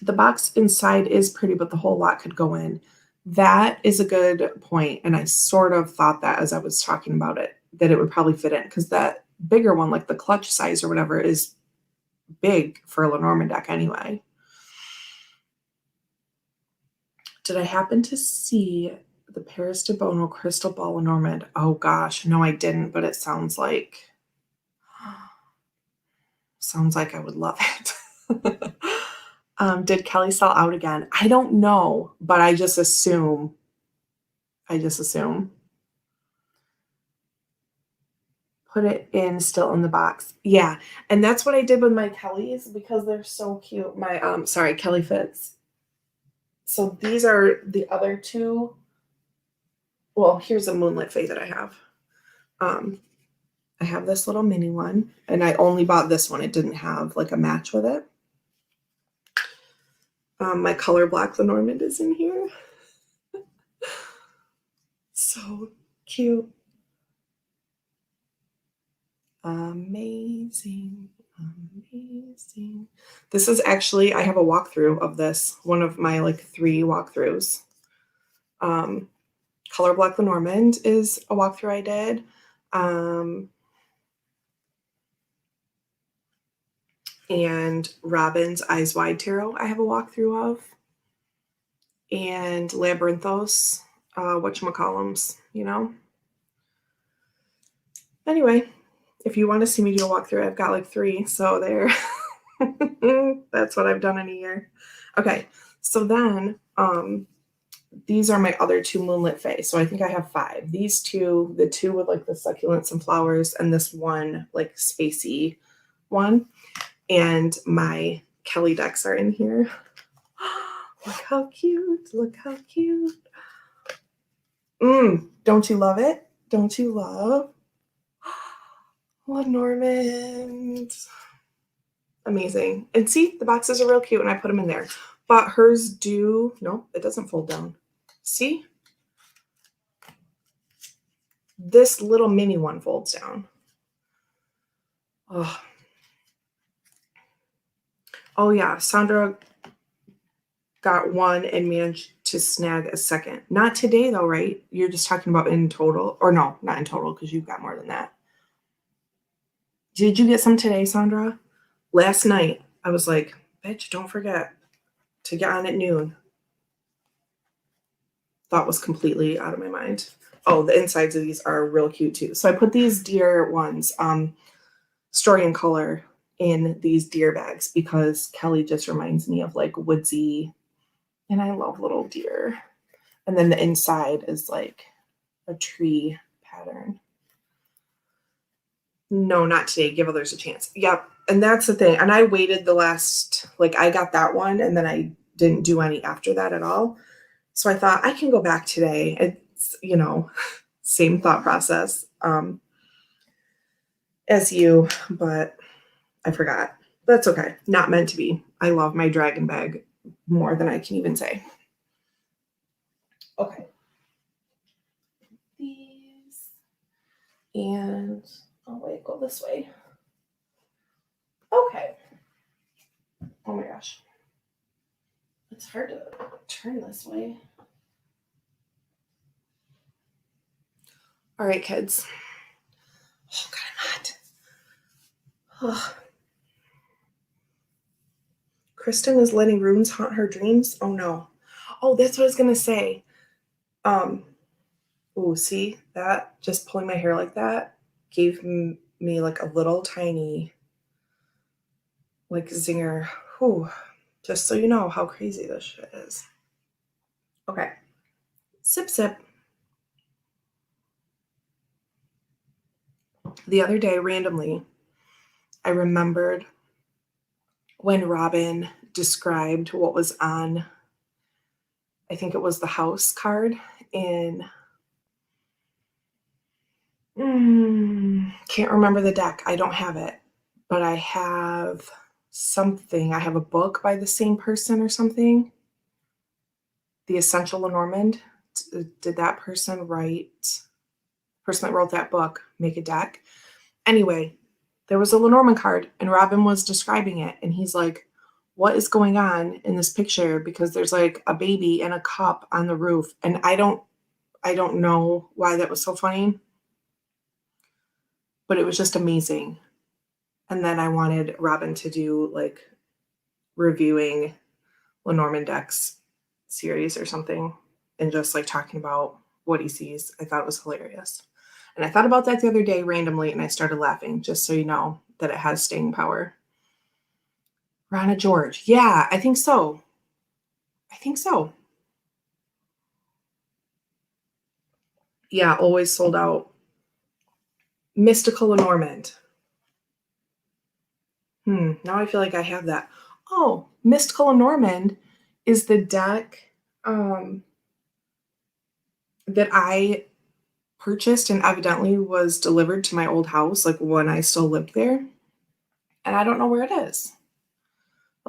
The box inside is pretty, but the whole lot could go in. That is a good point. And I sort of thought that as I was talking about it, that it would probably fit in because that bigger one, like the clutch size or whatever, is big for a Lenormand deck anyway. Did I happen to see the Paris de Bono Crystal Ball Lenormand? Oh gosh, no, I didn't, but it sounds like I would love it. Did Kelly sell out again? I don't know, but I just assume. Put it in still in the box. Yeah. And that's what I did with my Kellys because they're so cute. My Kelly Fits. So these are the other two. Well, here's a Moonlit Fae that I have. I have this little mini one, and I only bought this one. It didn't have like a match with it. My color Black Lenormand is in here. So cute. Amazing. Amazing. This is actually, I have a walkthrough of this, one of my like 3 walkthroughs. Color Black Lenormand is a walkthrough I did. And Robin's Eyes Wide Tarot I have a walkthrough of. And Labyrinthos, whatchamacallums, you know? Anyway, if you want to see me do a walkthrough, I've got like 3, so there. That's what I've done in a year. Okay, so then these are my other 2 Moonlit Fae. So I think I have 5. These 2, the 2 with like the succulents and flowers, and this one like spacey one. And my Kelly decks are in here. Look how cute. Look how cute. Don't you love it? Don't you love Lenormand? Amazing. And see, the boxes are real cute and I put them in there. But hers do, no, it doesn't fold down. See? This little mini one folds down. Oh yeah, Sandra got 1 and managed to snag a 2nd. Not today though, right? You're just talking about in total. Or no, not in total because you've got more than that. Did you get some today, Sandra? Last night, I was like, bitch, don't forget to get on at noon. Thought was completely out of my mind. Oh, the insides of these are real cute too. So I put these deer ones, Story and Color, in these deer bags because Kelly just reminds me of like woodsy, and I love little deer. And then the inside is like a tree pattern. No, not today. Give others a chance. Yep. And that's the thing. And I waited the last, like I got that one and then I didn't do any after that at all. So I thought I can go back today. It's, you know, same thought process as you, but I forgot. That's okay. Not meant to be. I love my dragon bag more than I can even say. Okay. These. And, oh wait, go this way. Okay. Oh my gosh. It's hard to turn this way. All right, kids. Oh, God, I'm hot. Oh. Kristen is letting runes haunt her dreams. Oh no. Oh, that's what I was gonna say. Oh, see that? Just pulling my hair like that gave me like a little tiny like zinger. Whew. Just so you know how crazy this shit is. Okay. Sip, sip. The other day, randomly, I remembered when Robin described what was on, I think it was the house card in, can't remember the deck. I don't have it, but I have something. I have a book by the same person or something. The Essential Lenormand. Did that person that wrote that book make a deck? Anyway, there was a Lenormand card and Robin was describing it. And he's like, what is going on in this picture? Because there's like a baby and a cup on the roof. And I don't know why that was so funny, but it was just amazing. And then I wanted Robin to do like reviewing Lenormand decks series or something and just like talking about what he sees. I thought it was hilarious. And I thought about that the other day randomly and I started laughing, just so you know that it has staying power. Rana George. Yeah, I think so. Yeah, always sold out. Mystical Lenormand. Now I feel like I have that. Oh, Mystical Lenormand is the deck that I purchased and evidently was delivered to my old house, like when I still lived there. And I don't know where it is.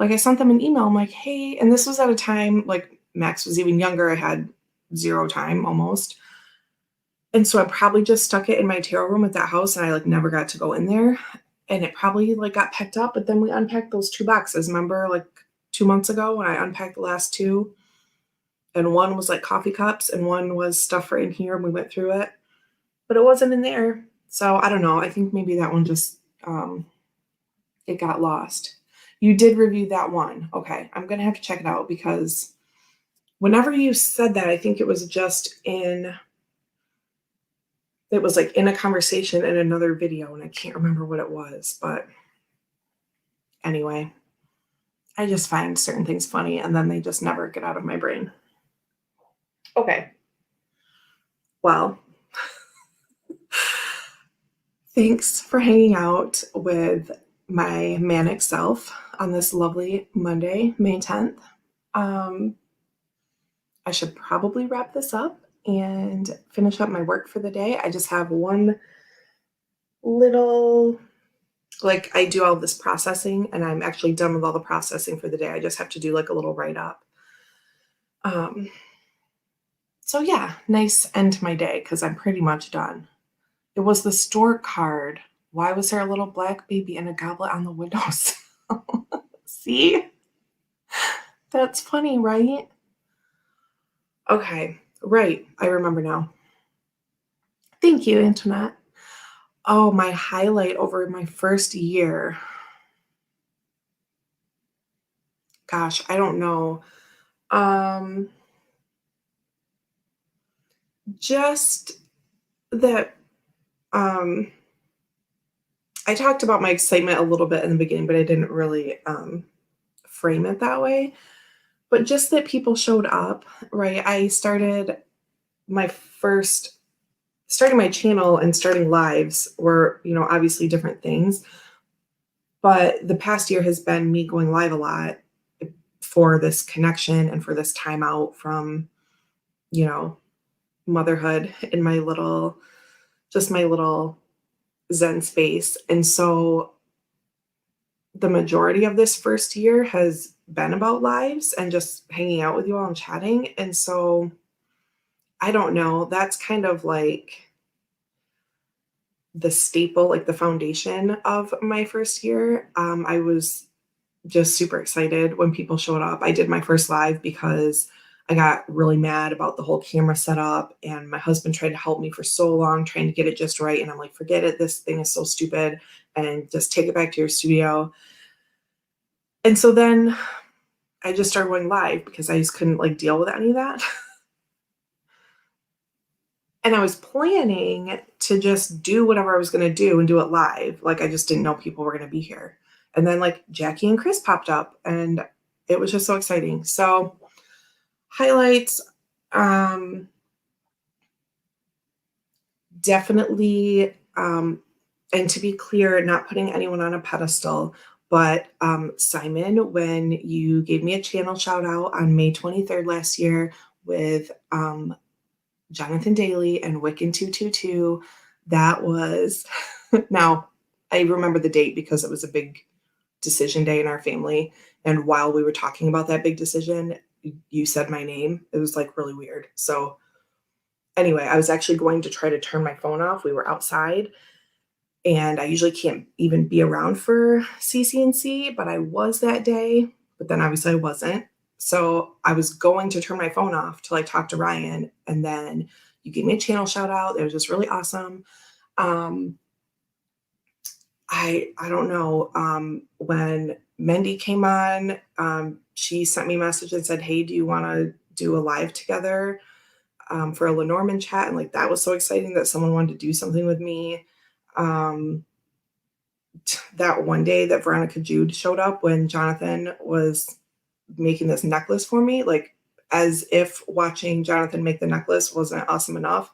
Like I sent them an email. I'm like, hey, and this was at a time like Max was even younger. I had zero time almost. And so I probably just stuck it in my tarot room at that house and I like never got to go in there. And it probably like got packed up, but then we unpacked those two boxes. Remember like 2 months ago when I unpacked the last two? And one was like coffee cups and one was stuff for in here and we went through it. But it wasn't in there. So I don't know. I think maybe that one just it got lost. You did review that one. Okay. I'm gonna have to check it out because whenever you said that, I think it was just in it was like in a conversation in another video, and I can't remember what it was. But anyway, I just find certain things funny and then they just never get out of my brain. Okay. Well, thanks for hanging out with my manic self on this lovely Monday, May 10th. I should probably wrap this up and finish up my work for the day. I just have one little, like, I do all this processing and I'm actually done with all the processing for the day. I just have to do like a little write up. Um, so yeah, nice end to my day because I'm pretty much done. It was the stork card. Why was there a little black baby and a goblet on the windowsill? See? That's funny, right? Okay, right. I remember now. Thank you, Antoinette. Oh, my highlight over my first year. Gosh, I don't know. Um, just that I talked about my excitement a little bit in the beginning, but I didn't really frame it that way. But just that people showed up, right? I my first starting my channel and starting lives were, obviously different things. But the past year has been me going live a lot for this connection and for this time out from, you know, motherhood in my little Zen space. And so the majority of this first year has been about lives and just hanging out with you all and chatting. And so I don't know, that's kind of like the staple, like the foundation of my first year. I was just super excited when people showed up. I did my first live because I got really mad about the whole camera setup, and my husband tried to help me for so long trying to get it just right. And I'm like, forget it. This thing is so stupid and just take it back to your studio. And so then I just started going live because I just couldn't like deal with any of that. And I was planning to just do whatever I was going to do and do it live. Like I just didn't know people were going to be here. And then like Jackie and Chris popped up and it was just so exciting. So highlights, definitely, and to be clear, not putting anyone on a pedestal, but Simon, when you gave me a channel shout out on May 23rd last year with Jonathan Daly and Wiccan 222, that was now I remember the date because it was a big decision day in our family. And while we were talking about that big decision, you said my name. It was like really weird. So anyway, I was actually going to try to turn my phone off. We were outside and I usually can't even be around for CCNC, but I was that day, but then obviously I wasn't. So I was going to turn my phone off till I talked to Ryan, and then you gave me a channel shout out. It was just really awesome. I don't know. When Mendy came on, she sent me a message and said, "Hey, do you want to do a live together for a Lenormand chat?" And like that was so exciting that someone wanted to do something with me. That one day that Veronica Jude showed up when Jonathan was making this necklace for me, like as if watching Jonathan make the necklace wasn't awesome enough,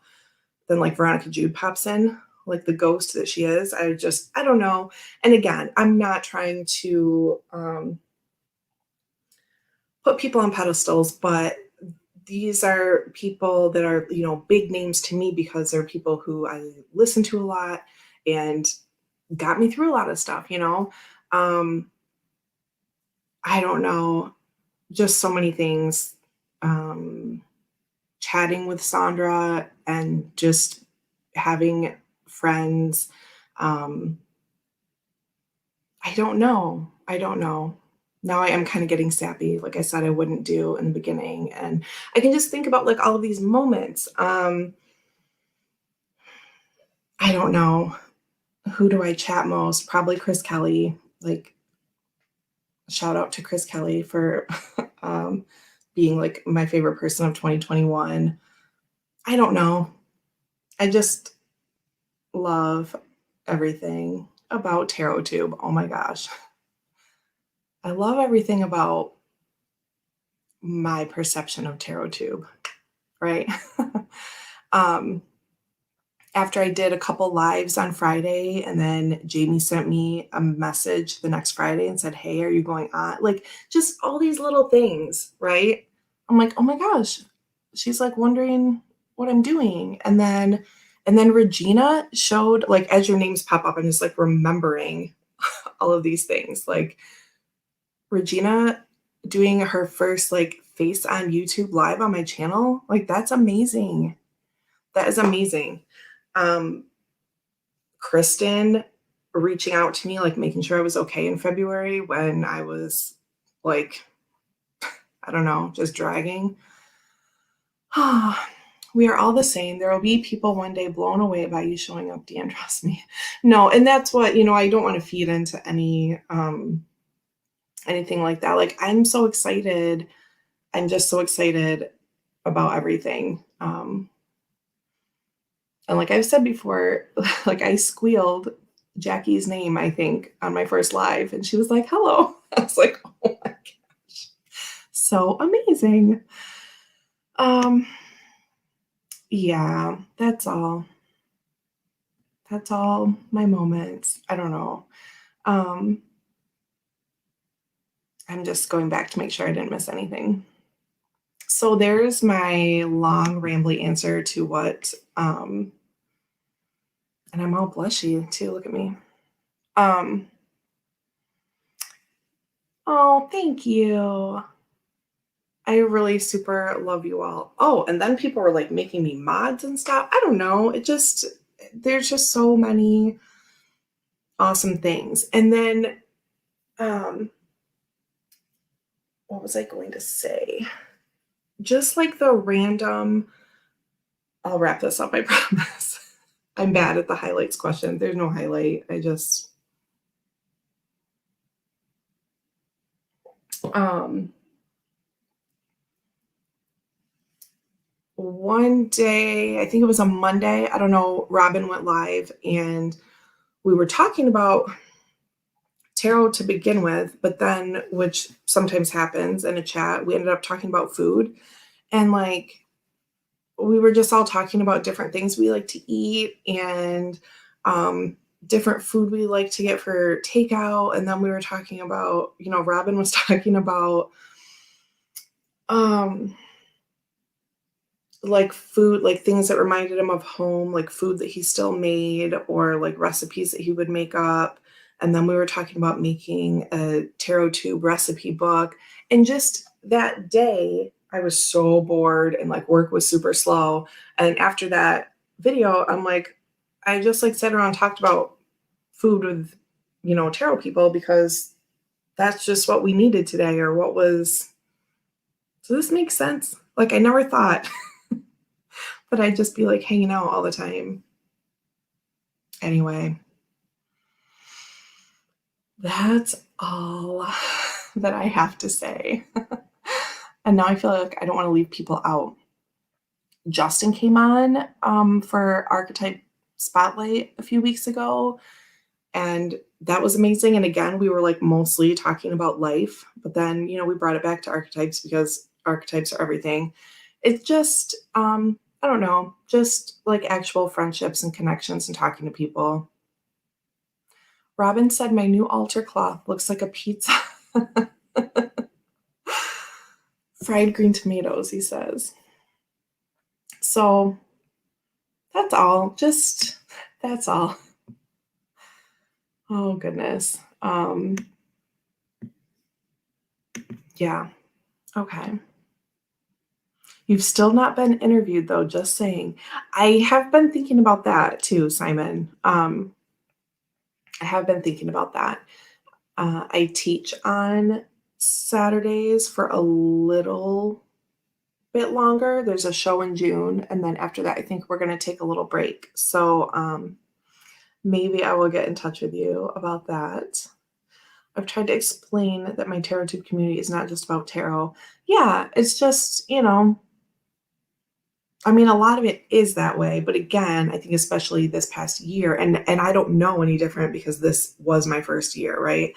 then like Veronica Jude pops in, like the ghost that she is. I don't know. And again, I'm not trying to put people on pedestals, but these are people that are, big names to me because they're people who I listen to a lot and got me through a lot of stuff. I don't know, just so many things. Um, Chatting with Sandra and just having friends. Um, I don't know. I don't know. Now I am kind of getting sappy, like I said I wouldn't do in the beginning. And I can just think about like all of these moments. I don't know. Who do I chat most? Probably Chris Kelly. Like, shout out to Chris Kelly for um, being like my favorite person of 2021. I don't know. I just love everything about TarotTube. Oh my gosh. I love everything about my perception of TarotTube, right? um, After I did a couple lives on Friday, and then Jamie sent me a message the next Friday and said, "Hey, are you going on?" Like, just all these little things, right? I'm like, "Oh my gosh." She's like wondering what I'm doing. And then Regina showed, like, as your names pop up, I'm just like remembering all of these things. Like Regina doing her first like face on YouTube live on my channel. Like, that's amazing. That is amazing. Um, Kristen reaching out to me, like making sure I was okay in February when I was like, I don't know, just dragging. We are all the same. There will be people one day blown away by you showing up, Dan, trust me. No, and that's what, I don't want to feed into anything like that. Like, I'm so excited. I'm just so excited about everything. And like I've said before, like I squealed Jackie's name, I think, on my first live, and she was like, "Hello." I was like, "Oh my gosh, so amazing." Um, yeah, that's all. That's all my moments. I don't know. Um, I'm just going back to make sure I didn't miss anything. So there's my long, rambly answer to what, and I'm all blushy too. Look at me. Um, oh, thank you. I really super love you all. Oh, and then people were like making me mods and stuff. I don't know. There's just so many awesome things. And then, um, what was I going to say? Just like the random, I'll wrap this up, I promise. I'm bad at the highlights question. There's no highlight. Um, One day, I think it was a Monday, I don't know, Robin went live and we were talking about tarot to begin with, but then, which sometimes happens in a chat, we ended up talking about food. And like, we were just all talking about different things we like to eat and different food we like to get for takeout. And then we were talking about, Robin was talking about um, like food, like things that reminded him of home, like food that he still made or like recipes that he would make up. And then we were talking about making a tarot tube recipe book. And just that day, I was so bored and like work was super slow. And after that video, I'm like, I just like sat around and talked about food with, tarot people because that's just what we needed today or what was. So this makes sense. Like I never thought but I'd just be like hanging out all the time. Anyway, that's all that I have to say. And now I feel like I don't want to leave people out. Justin came on for Archetype Spotlight a few weeks ago, and that was amazing. And again, we were like mostly talking about life, but then, we brought it back to archetypes because archetypes are everything. It's just, I don't know, just like actual friendships and connections and talking to people. Robin said my new altar cloth looks like a pizza. Fried green tomatoes, he says. So that's all. Just that's all. Oh goodness. Yeah. Okay. You've still not been interviewed though, just saying. I have been thinking about that too, Simon. I have been thinking about that. I teach on Saturdays for a little bit longer. There's a show in June, and then after that, I think we're gonna take a little break. So, maybe I will get in touch with you about that. I've tried to explain that my tarot tube community is not just about tarot. Yeah, it's just, I mean, a lot of it is that way, but again, I think especially this past year, and I don't know any different because this was my first year, right?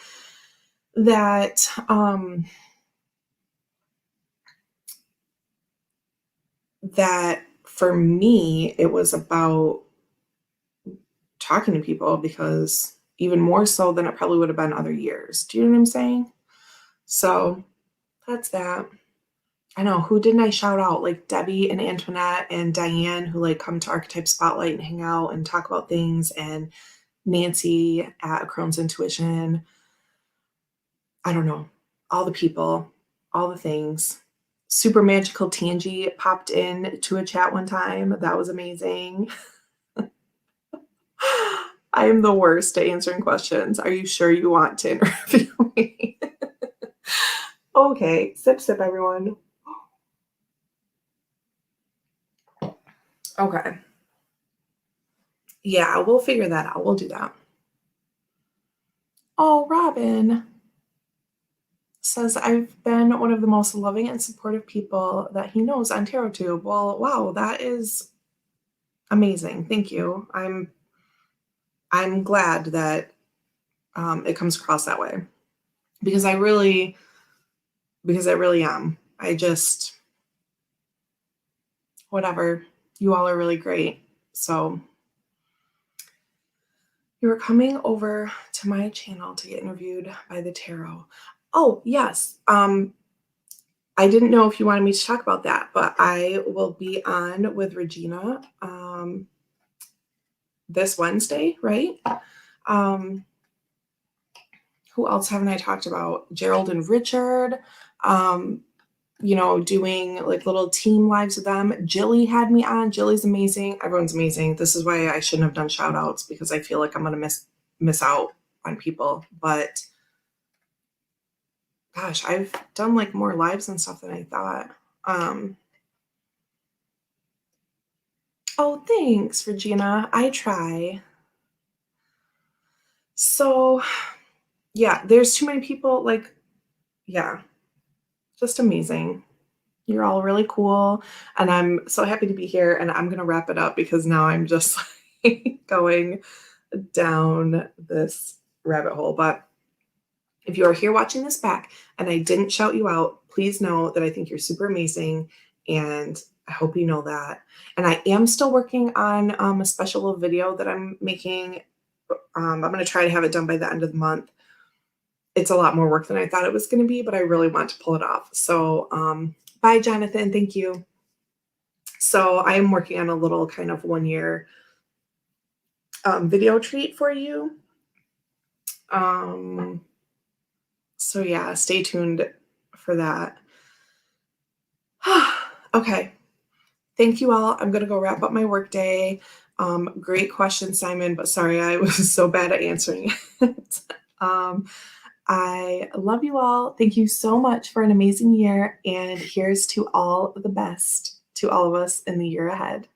That that for me, it was about talking to people because even more so than it probably would have been other years. Do you know what I'm saying? So that's that. I know, who didn't I shout out? Like Debbie and Antoinette and Diane, who like come to Archetype Spotlight and hang out and talk about things, and Nancy at Crohn's Intuition. I don't know, all the people, all the things. Super Magical Tangy popped in to a chat one time. That was amazing. I am the worst at answering questions. Are you sure you want to interview me? Okay, sip, sip, everyone. Okay. Yeah, we'll figure that out. We'll do that. Oh, Robin says, I've been one of the most loving and supportive people that he knows on TarotTube. Well, wow, that is amazing. Thank you. I'm glad that it comes across that way because I really am. I just whatever. You all are really great. So you were coming over to my channel to get interviewed by the tarot. Oh, yes. I didn't know if you wanted me to talk about that, but I will be on with Regina this Wednesday, right? Um, who else haven't I talked about? Gerald and Richard, doing like little team lives with them. Jilly had me on. Jilly's amazing. Everyone's amazing. This is why I shouldn't have done shout outs because I feel like I'm going to miss out on people. But gosh, I've done like more lives and stuff than I thought. Oh, thanks, Regina. I try. So, yeah, there's too many people. Like, yeah, just amazing. You're all really cool. And I'm so happy to be here. And I'm going to wrap it up because now I'm just like going down this rabbit hole. But if you are here watching this back and I didn't shout you out, please know that I think you're super amazing. And I hope you know that. And I am still working on a special little video that I'm making. I'm going to try to have it done by the end of the month. It's a lot more work than I thought it was going to be, but I really want to pull it off. So bye, Jonathan. Thank you. So I am working on a little kind of 1 year video treat for you. So yeah, stay tuned for that. Okay. Thank you all. I'm going to go wrap up my workday. Great question, Simon, but sorry, I was so bad at answering it. I love you all. Thank you so much for an amazing year. And here's to all the best to all of us in the year ahead.